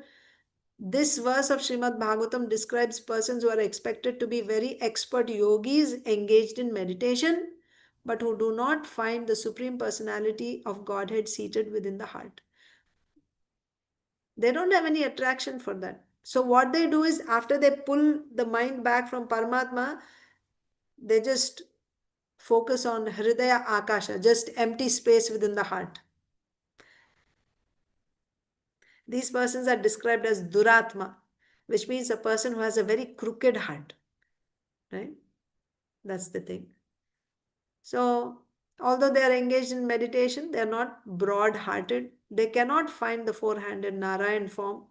S1: This verse of Srimad Bhagavatam describes persons who are expected to be very expert yogis engaged in meditation, but who do not find the Supreme Personality of Godhead seated within the heart. They don't have any attraction for that. So what they do is after they pull the mind back from Paramatma, they just focus on Hridaya Akasha, just empty space within the heart. These persons are described as Duratma, which means a person who has a very crooked heart. Right? That's the thing. So, although they are engaged in meditation, they are not broad-hearted. They cannot find the four-handed Narayan form,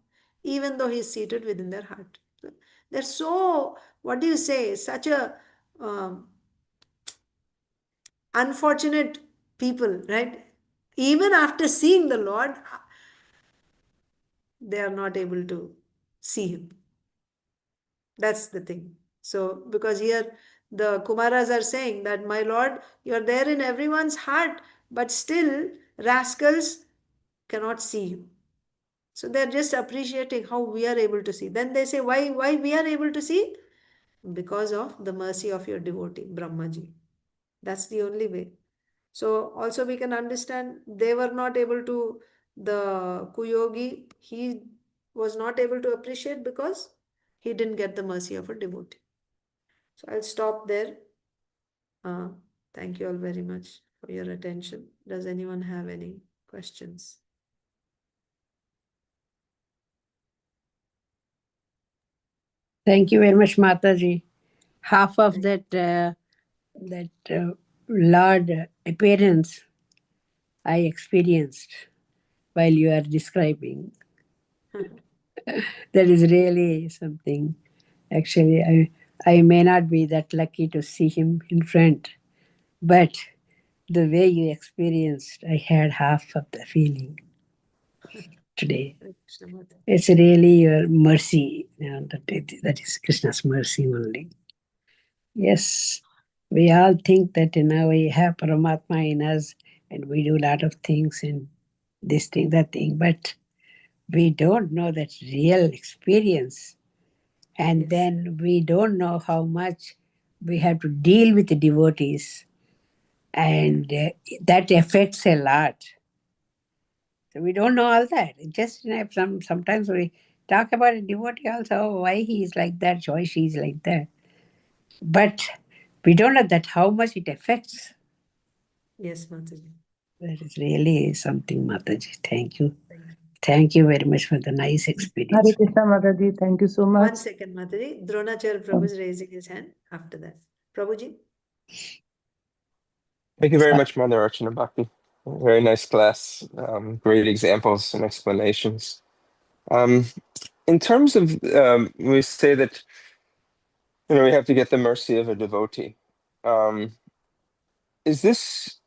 S1: even though he is seated within their heart. So, they're so, what do you say, such a unfortunate people, right? Even after seeing the Lord, they are not able to see him. That's the thing. So, because here the Kumaras are saying that, my Lord, you are there in everyone's heart, but still rascals cannot see you. So they're just appreciating how we are able to see. Then they say, why we are able to see? Because of the mercy of your devotee, Brahmaji. That's the only way. So also we can understand they were not able to, the Kuyogi, he was not able to appreciate because he didn't get the mercy of a devotee. So I'll stop there. Uh, Thank you all very much for your attention. Does anyone have any questions?
S2: Thank you very much, Mataji. Half of
S1: Thank
S2: that Lord appearance I experienced while you are describing. That is really something. Actually, I may not be that lucky to see him in front, but the way you experienced, I had half of the feeling today.
S1: Krishna Mata.
S2: It's really your mercy. That is Krishna's mercy only. Yes, we all think that we have Paramatma in us and we do a lot of things and this thing, that thing, but we don't know that real experience. And
S1: Yes.
S2: then we don't know how much we have to deal with the devotees, and that affects a lot. So we don't know all that. Sometimes we talk about a devotee also, why he is like that, why she is like that. But we don't know that how much it affects.
S1: Yes, Mataji.
S2: That is really something, Mataji. Thank you.
S1: Thank you.
S2: Thank you very much for the nice
S5: Hare
S2: experience.
S5: Krishna, Mataji. Thank you so much.
S1: 1 second, Mataji. Dronacharya Prabhu is raising his hand after that. Prabhuji?
S6: Thank you very much, Mother Archana Bhakti. Very nice class. Great examples and explanations. In terms of, we say that, we have to get the mercy of a devotee. Is this,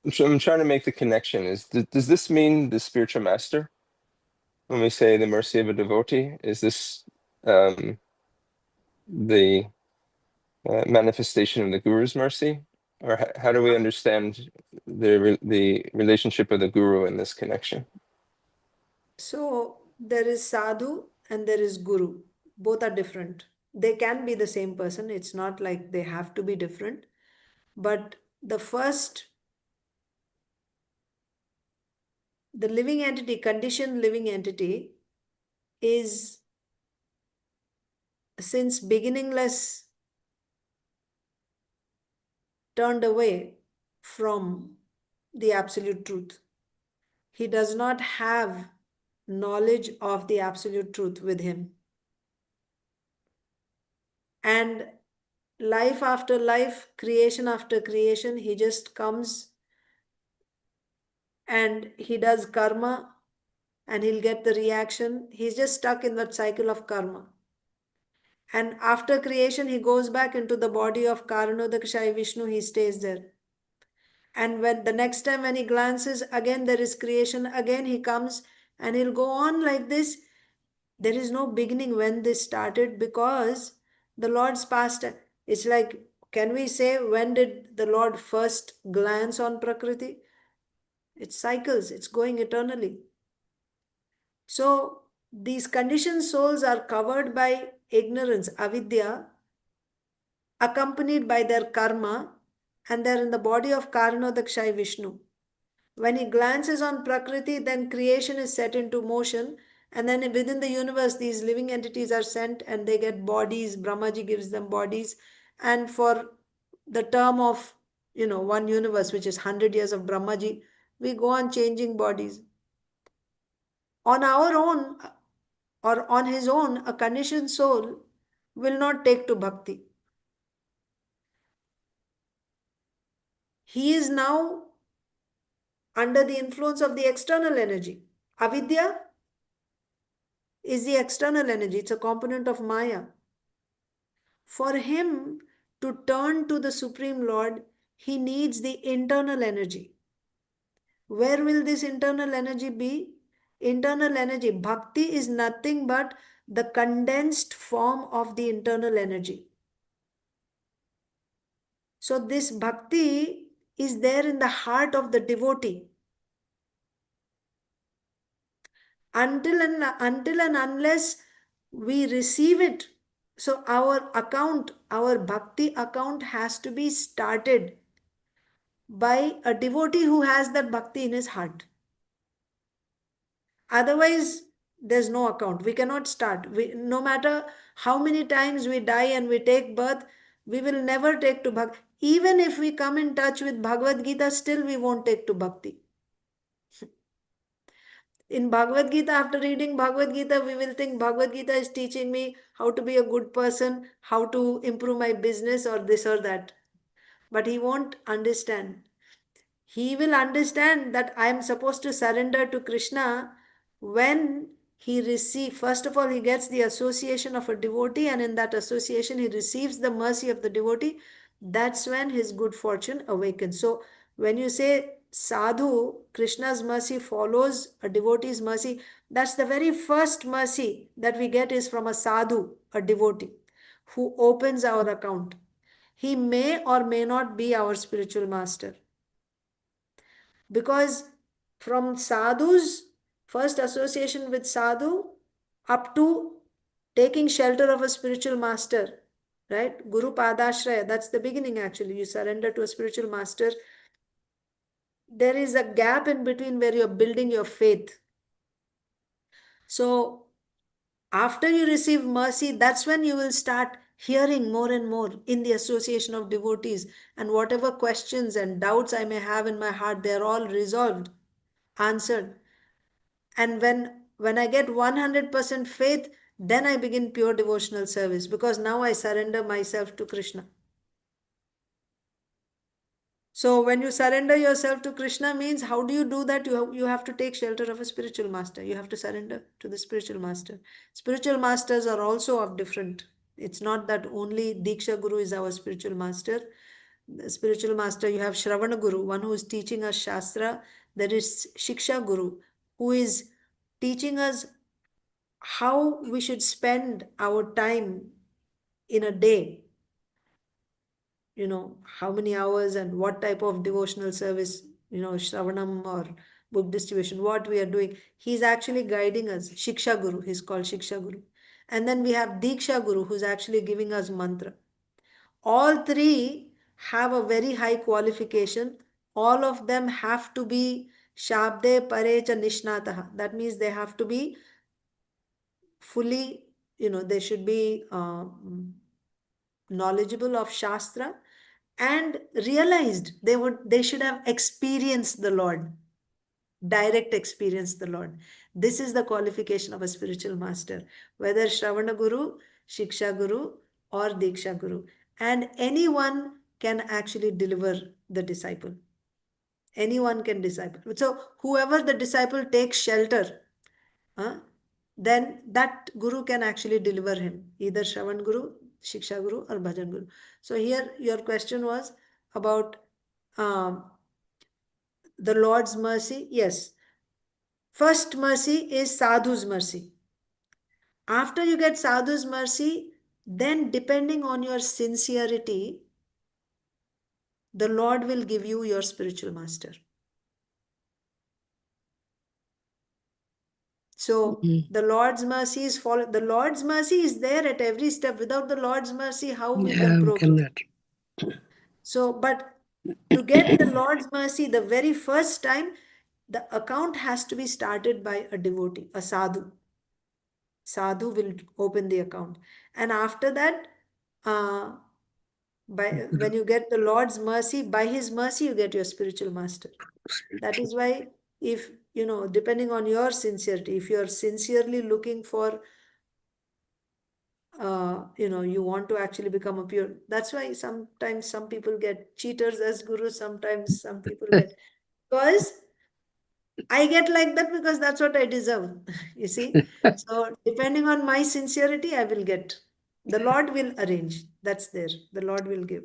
S6: I'm trying to make the connection, does this mean the spiritual master? When we say the mercy of a devotee, is this the manifestation of the Guru's mercy? Or how do we understand the relationship of the Guru in this connection?
S1: So there is sadhu and there is guru. Both are different. They can be the same person. It's not like they have to be different. But the first, the living entity, conditioned living entity, is since beginningless turned away from the absolute truth. He does not have knowledge of the absolute truth with him. And life after life, creation after creation, he just comes and he does karma and he'll get the reaction. He's just stuck in that cycle of karma. And after creation, he goes back into the body of Karanodakshai Vishnu, he stays there. And when the next time when he glances, again there is creation, again he comes and he'll go on like this. There is no beginning when this started because the Lord's past. It's like, can we say when did the Lord first glance on Prakriti? It cycles, it's going eternally. So these conditioned souls are covered by ignorance, avidya, accompanied by their karma, and they're in the body of Karanodakshai Vishnu. When he glances on Prakriti, then creation is set into motion. And then within the universe, these living entities are sent and they get bodies. Brahmaji gives them bodies. And for the term of, one universe, which is 100 years of Brahmaji, we go on changing bodies. On our own or on his own, a conditioned soul will not take to bhakti. He is now under the influence of the external energy. Avidya is the external energy, it's a component of Maya. For him to turn to the Supreme Lord, he needs the internal energy. Where will this internal energy be? Internal energy. Bhakti is nothing but the condensed form of the internal energy. So this bhakti is there in the heart of the devotee. Until and unless we receive it, so our account, our bhakti account has to be started by a devotee who has that bhakti in his heart. Otherwise, there's no account. We cannot start. No matter how many times we die and we take birth, we will never take to bhakti. Even if we come in touch with Bhagavad Gita, still we won't take to bhakti. In Bhagavad Gita, after reading Bhagavad Gita, we will think Bhagavad Gita is teaching me how to be a good person, how to improve my business or this or that. But he won't understand. He will understand that I am supposed to surrender to Krishna when he receives, first of all, he gets the association of a devotee, and in that association, he receives the mercy of the devotee. That's when his good fortune awakens. So, when you say sadhu, Krishna's mercy follows a devotee's mercy, that's the very first mercy that we get is from a sadhu, a devotee, who opens our account. He may or may not be our spiritual master. Because from sadhu's first association with sadhu up to taking shelter of a spiritual master, right? Guru Padashraya, that's the beginning actually. You surrender to a spiritual master. There is a gap in between where you're building your faith. So after you receive mercy, that's when you will start hearing more and more in the association of devotees. And whatever questions and doubts I may have in my heart, they're all resolved, answered. And when I get 100% faith, then I begin pure devotional service, because now I surrender myself to Krishna. So when you surrender yourself to Krishna means, how do you do that? You have to take shelter of a spiritual master. You have to surrender to the spiritual master. Spiritual masters are also of different. It's not that only Diksha Guru is our spiritual master. The spiritual master, you have Shravana Guru, one who is teaching us Shastra. There is Shiksha Guru, who is teaching us how we should spend our time in a day. How many hours and what type of devotional service, Shravanam or book distribution, what we are doing. He's actually guiding us. Shiksha Guru, he's called Shiksha Guru. And then we have Diksha Guru, who's actually giving us mantra. All three have a very high qualification. All of them have to be Shabde Parecha Nishnataha. That means they have to be fully, they should be knowledgeable of Shastra and realized they should have experienced the Lord, direct experience the Lord. This is the qualification of a spiritual master, whether Shravana Guru, Shiksha Guru, or Diksha Guru. And anyone can actually deliver the disciple. Anyone can disciple. So whoever the disciple takes shelter, then that Guru can actually deliver him, either Shravan Guru, Shiksha Guru, or Bhajan Guru. So here your question was about the Lord's mercy. Yes. First mercy is Sadhu's mercy. After you get Sadhu's mercy, then depending on your sincerity, the Lord will give you your spiritual master. So the Lord's mercy is the Lord's mercy is there at every step. Without the Lord's mercy, how we can progress? So, but to get the Lord's mercy the very first time, the account has to be started by a devotee, a sadhu. Sadhu will open the account. And after that, when you get the Lord's mercy, by his mercy, you get your spiritual master. That is why, if, depending on your sincerity, if you're sincerely looking for, you want to actually become a pure, that's why sometimes some people get cheaters as gurus, sometimes some people get, because I get like that because that's what I deserve. You see? So depending on my sincerity, I will get. The Lord will arrange. That's there. The Lord will give.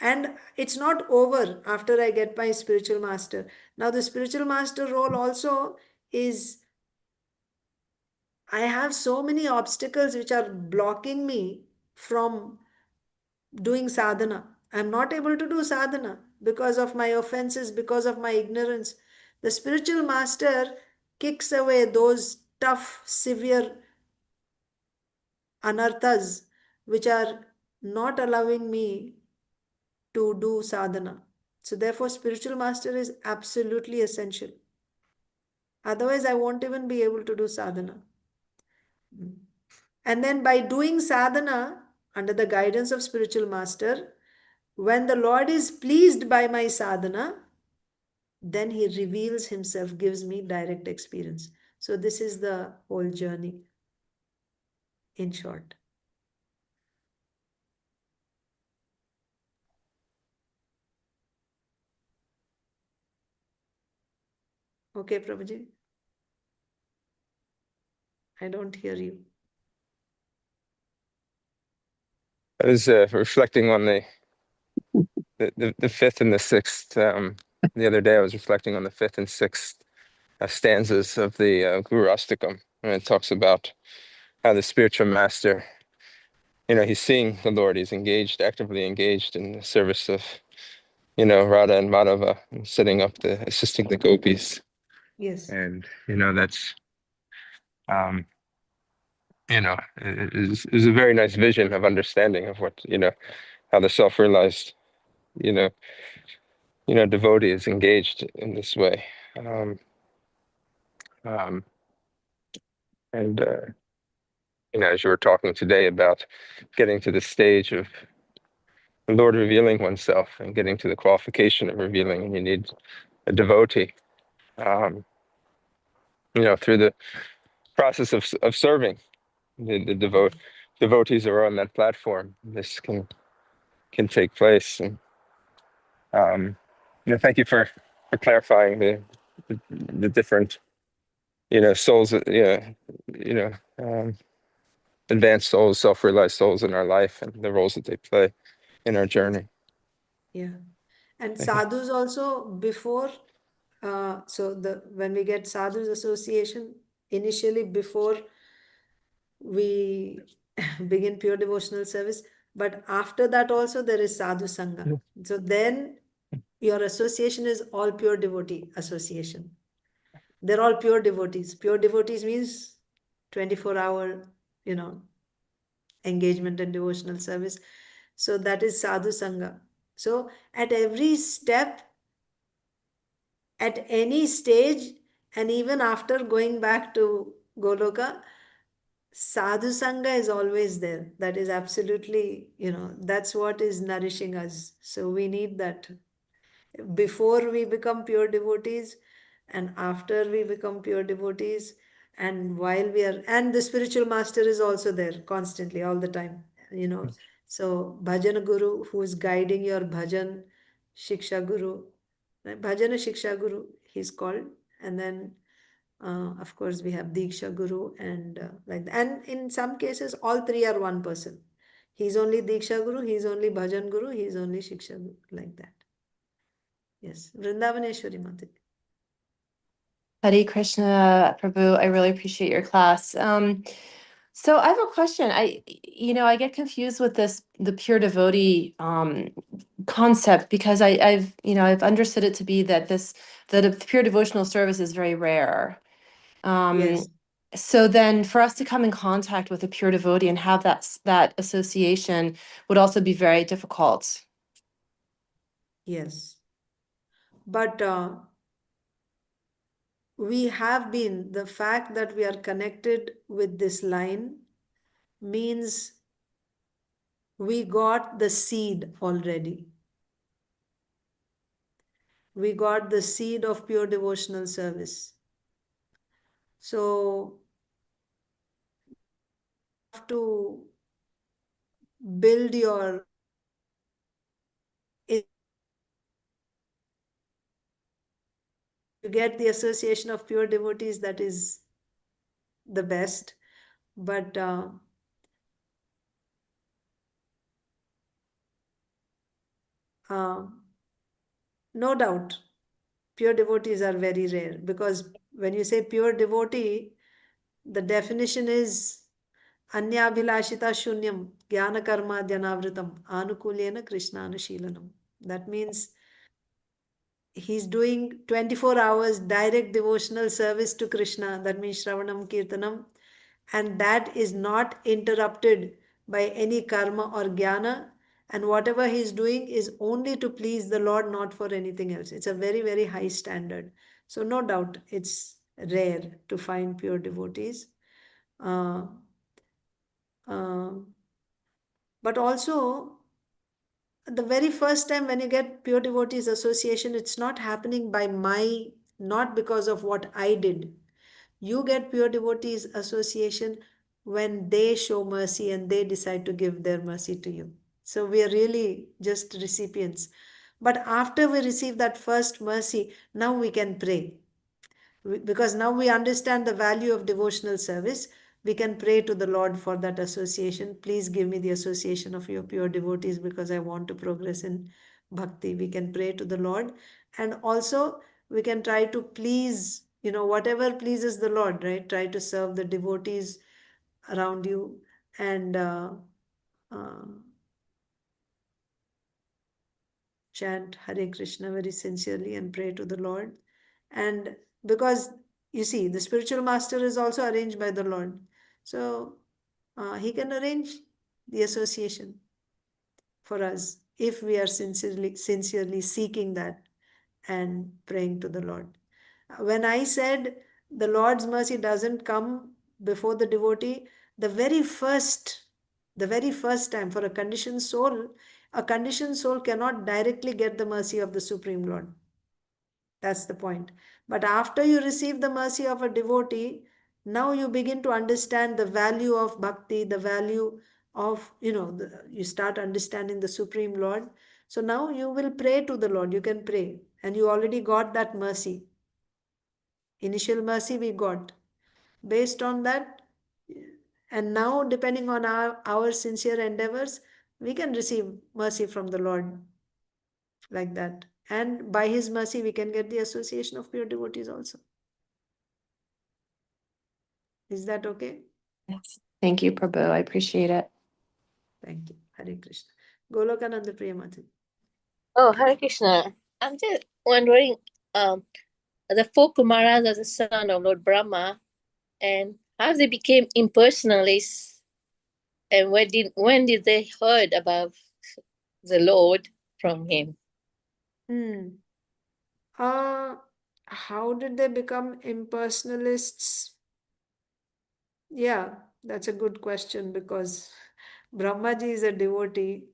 S1: And it's not over after I get my spiritual master. Now, the spiritual master role also is I have so many obstacles which are blocking me from doing sadhana. I'm not able to do sadhana because of my offenses, because of my ignorance. The spiritual master kicks away those tough, severe anarthas which are not allowing me to do sadhana. So, therefore, spiritual master is absolutely essential. Otherwise, I won't even be able to do sadhana. And then, by doing sadhana under the guidance of spiritual master, when the Lord is pleased by my sadhana, then he reveals himself, gives me direct experience. So, this is the whole journey in short. Okay, Prabhuji? I don't hear you.
S6: I was reflecting on the fifth and the sixth. The other day, I was reflecting on the fifth and sixth stanzas of the Guru Astakam, and it talks about how the spiritual master, he's seeing the Lord, he's engaged, actively engaged in the service of, Radha and Madhava, and assisting the gopis.
S1: Yes.
S6: And, that's, is a very nice vision of understanding of what, how the self-realized, you know, devotee is engaged in this way. Um, and, as you were talking today about getting to the stage of the Lord revealing oneself and getting to the qualification of revealing, and you need a devotee, through the process of serving the devotees are on that platform. This can take place. And thank you for clarifying the different souls, advanced souls, self-realized souls in our life, and the roles that they play in our journey.
S1: Yeah. And
S6: Thank you.
S1: sadhus also before, when we get sadhus association, initially before we begin pure devotional service, but after that also there is sadhu sangha. So then your association is all pure devotee association. They're all pure devotees. Pure devotees means 24-hour, engagement and devotional service. So that is sadhu sangha. So at every step, at any stage, and even after going back to Goloka, sadhu sangha is always there. That is absolutely, that's what is nourishing us. So we need that before we become pure devotees and after we become pure devotees, and while we are, and the spiritual master is also there constantly, all the time, So bhajan guru, who is guiding your bhajan, shiksha guru, bhajana shiksha guru, he's called. And then of course we have diksha guru, and like that. And in some cases all three are one person. He's only diksha guru, he's only bhajan guru, he's only shiksha guru, like that. Yes, Vrindavaneshwari Mataji.
S7: Hare Krishna, Prabhu. I really appreciate your class. So I have a question. I get confused with the pure devotee concept, because I've understood it to be that a pure devotional service is very rare.
S1: Yes,
S7: So then for us to come in contact with a pure devotee and have that association would also be very difficult.
S1: yes. But we have been, the fact that we are connected with this line means we got the seed already. We got the seed of pure devotional service. So, you have to build your to get the association of pure devotees, that is the best. But no doubt, pure devotees are very rare, because When you say pure devotee, the definition is Anyabhilashita shunyam jnana karma dhyanavritam anukulyena krishnanushilanam. That means he's doing 24 hours direct devotional service to Krishna. That means Shravanam Kirtanam. And that is not interrupted by any karma or jnana. And whatever he's doing is only to please the Lord, not for anything else. It's a very, very high standard. So, no doubt, it's rare to find pure devotees. But also, the very first time when you get pure devotees association, it's not happening not because of what I did. You get pure devotees association when they show mercy and they decide to give their mercy to you. So we are really just recipients. But after we receive that first mercy, now we can pray. Because now we understand the value of devotional service, we can pray to the Lord for that association. Please give me the association of your pure devotees because I want to progress in bhakti. We can pray to the Lord, and also we can try to please, whatever pleases the Lord, right? Try to serve the devotees around you and uh, chant Hare Krishna very sincerely and pray to the Lord. And because you see, the spiritual master is also arranged by the Lord. So he can arrange the association for us if we are sincerely seeking that and praying to the Lord. When I said the Lord's mercy doesn't come before the devotee, the very first time for a conditioned soul cannot directly get the mercy of the Supreme Lord. That's the point. But after you receive the mercy of a devotee, now you begin to understand the value of bhakti, the value of, you start understanding the Supreme Lord. So now you will pray to the Lord. You can pray. And you already got that mercy. Initial mercy we got. Based on that, and now depending on our sincere endeavors, we can receive mercy from the Lord like that. And by his mercy, we can get the association of pure devotees also. Is that okay?
S7: Yes. Thank you, Prabhu. I appreciate it.
S1: Thank you. Hare Krishna. Golokananda Priyamati.
S8: Oh, Hare Krishna. I'm just wondering, the four Kumaras are the son of Lord Brahma, and how they became impersonalists, and when did they heard about the Lord from him?
S1: How did they become impersonalists? Yeah, that's a good question because Brahmaji is a devotee.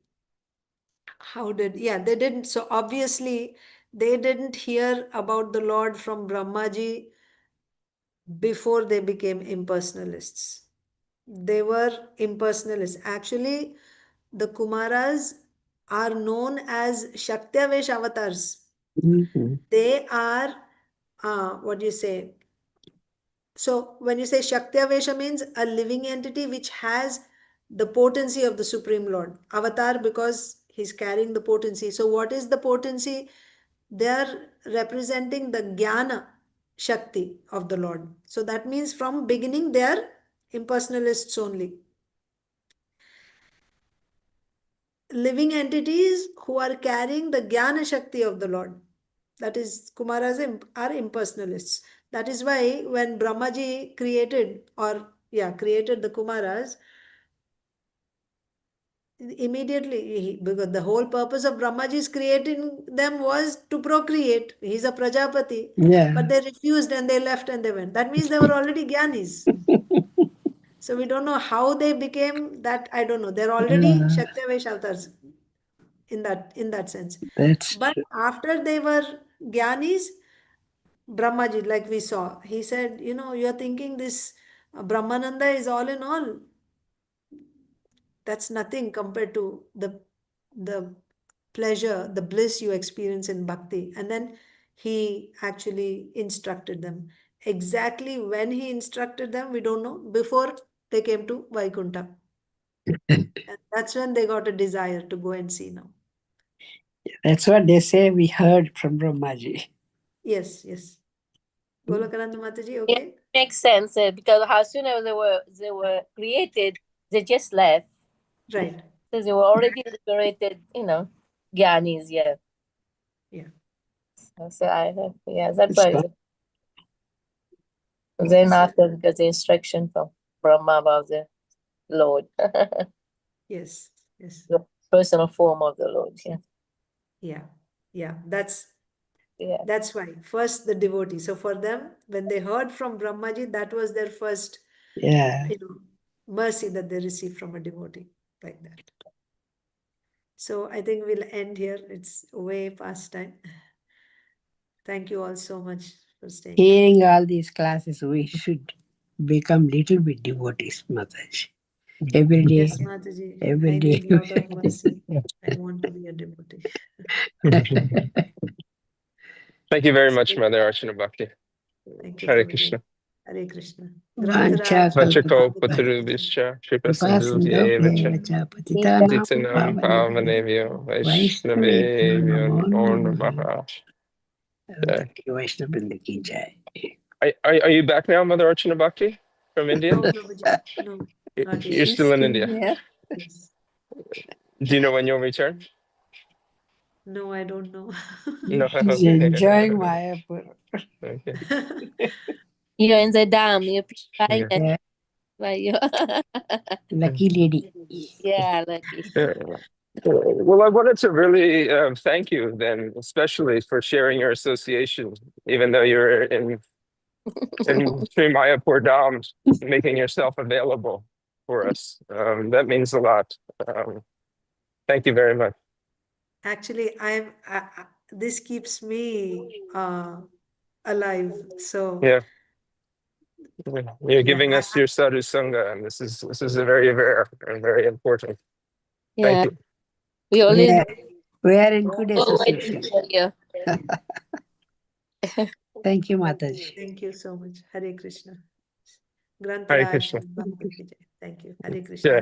S1: They didn't. So obviously, they didn't hear about the Lord from Brahmaji before they became impersonalists. They were impersonalists. Actually, the Kumaras are known as Shaktyavesh avatars.
S2: Mm-hmm.
S1: They are, what do you say? So when you say Shaktya means a living entity which has the potency of the Supreme Lord. Avatar because he's carrying the potency. So what is the potency? They are representing the Jnana Shakti of the Lord. So that means from beginning they are impersonalists only. Living entities who are carrying the Jnana Shakti of the Lord. That is, Kumaras are impersonalists. That is why when Brahmaji created the Kumaras, immediately, because the whole purpose of Brahmaji's creating them was to procreate. He's a Prajapati.
S2: Yeah.
S1: But they refused and they left and they went. That means they were already Gyanis. So we don't know how they became that. I don't know. They're already Shaktavesh avatars in that sense. But after they were Gyanis, Brahmaji, like we saw, he said, you're thinking this Brahmananda is all in all. That's nothing compared to the pleasure, the bliss you experience in bhakti. And then he actually instructed them. Exactly when he instructed them, we don't know. Before they came to Vaikuntha. And that's when they got a desire to go and see now.
S2: That's what they say we heard from Brahmaji.
S1: Yes. Golokananda Mataji,
S8: Yeah,
S1: okay?
S8: makes sense because as soon as they were created, they just left.
S1: Right.
S8: So they were already liberated, Gyanis, yeah.
S1: Yeah.
S8: So that's why. Then after because the instruction from Brahma about the Lord,
S1: Yes. Yes.
S8: the personal form of the Lord. Yeah.
S1: Yeah. Yeah.
S8: Yeah.
S1: That's why first the devotee. So for them, when they heard from Brahmaji, that was their first,
S2: Yeah.
S1: mercy that they received from a devotee, like that. So I think we'll end here. It's way past time. Thank you all so much for staying.
S2: Hearing all these classes, we should become little bit devotees, Mataji. Every day.
S1: Yes, Mataji.
S2: Every
S1: I
S2: day.
S1: need a lot of mercy. I want to be a devotee.
S6: Thank you very much, Mother Arcanabhakti.
S1: Thank you,
S6: Hare
S1: Prabhuji.
S6: Krishna.
S1: Hare Krishna.
S2: Vancha
S6: Vachako
S2: kalpa
S6: Putarubhischa, Kripa Sindhu
S2: Upasindho
S6: Evacha,
S2: Devacha Patitanam
S6: Titanam
S2: Pavanebhyo
S6: Pavanevyo,
S2: Vaishnavebhyo
S6: Vaishnavevyo,
S2: Namo
S6: Om
S2: Namaha.
S6: Namaha.
S2: Thank you, Vaishnava Vrinda ki jai.
S6: Are you back now, Mother Arcanabhakti, from India?
S1: No, Prabhuji. No, not
S6: You're
S1: yet.
S6: still in India.
S7: Yeah.
S1: Yes.
S6: Do you know when you'll return?
S1: No, I don't know.
S6: No.
S2: He's enjoying Mayapur.
S6: Okay.
S8: You're in the dam. You're purifying
S6: Yeah.
S2: Yeah,
S8: by your
S2: lucky lady.
S8: yeah, lucky.
S6: Yeah. Well, I wanted to really thank you then, especially for sharing your association, even though you're in Sri Mayapur Dham, making yourself available for us. That means a lot. Thank you very much.
S1: Actually, this keeps me alive. So
S6: Yeah, you're
S1: yeah,
S6: giving us your sadhu sangha, and this is a very rare and very important.
S8: Yeah.
S6: Thank you.
S8: We always
S2: We are in good
S8: oh, my
S2: association.
S8: teacher here.
S2: Thank you, Mataji.
S1: thank you so much. Hare Krishna.
S6: Hare
S1: Grantaraj.
S6: Krishna.
S1: Bhakti Ki Jai. Thank you. Hare Krishna.
S6: Yeah.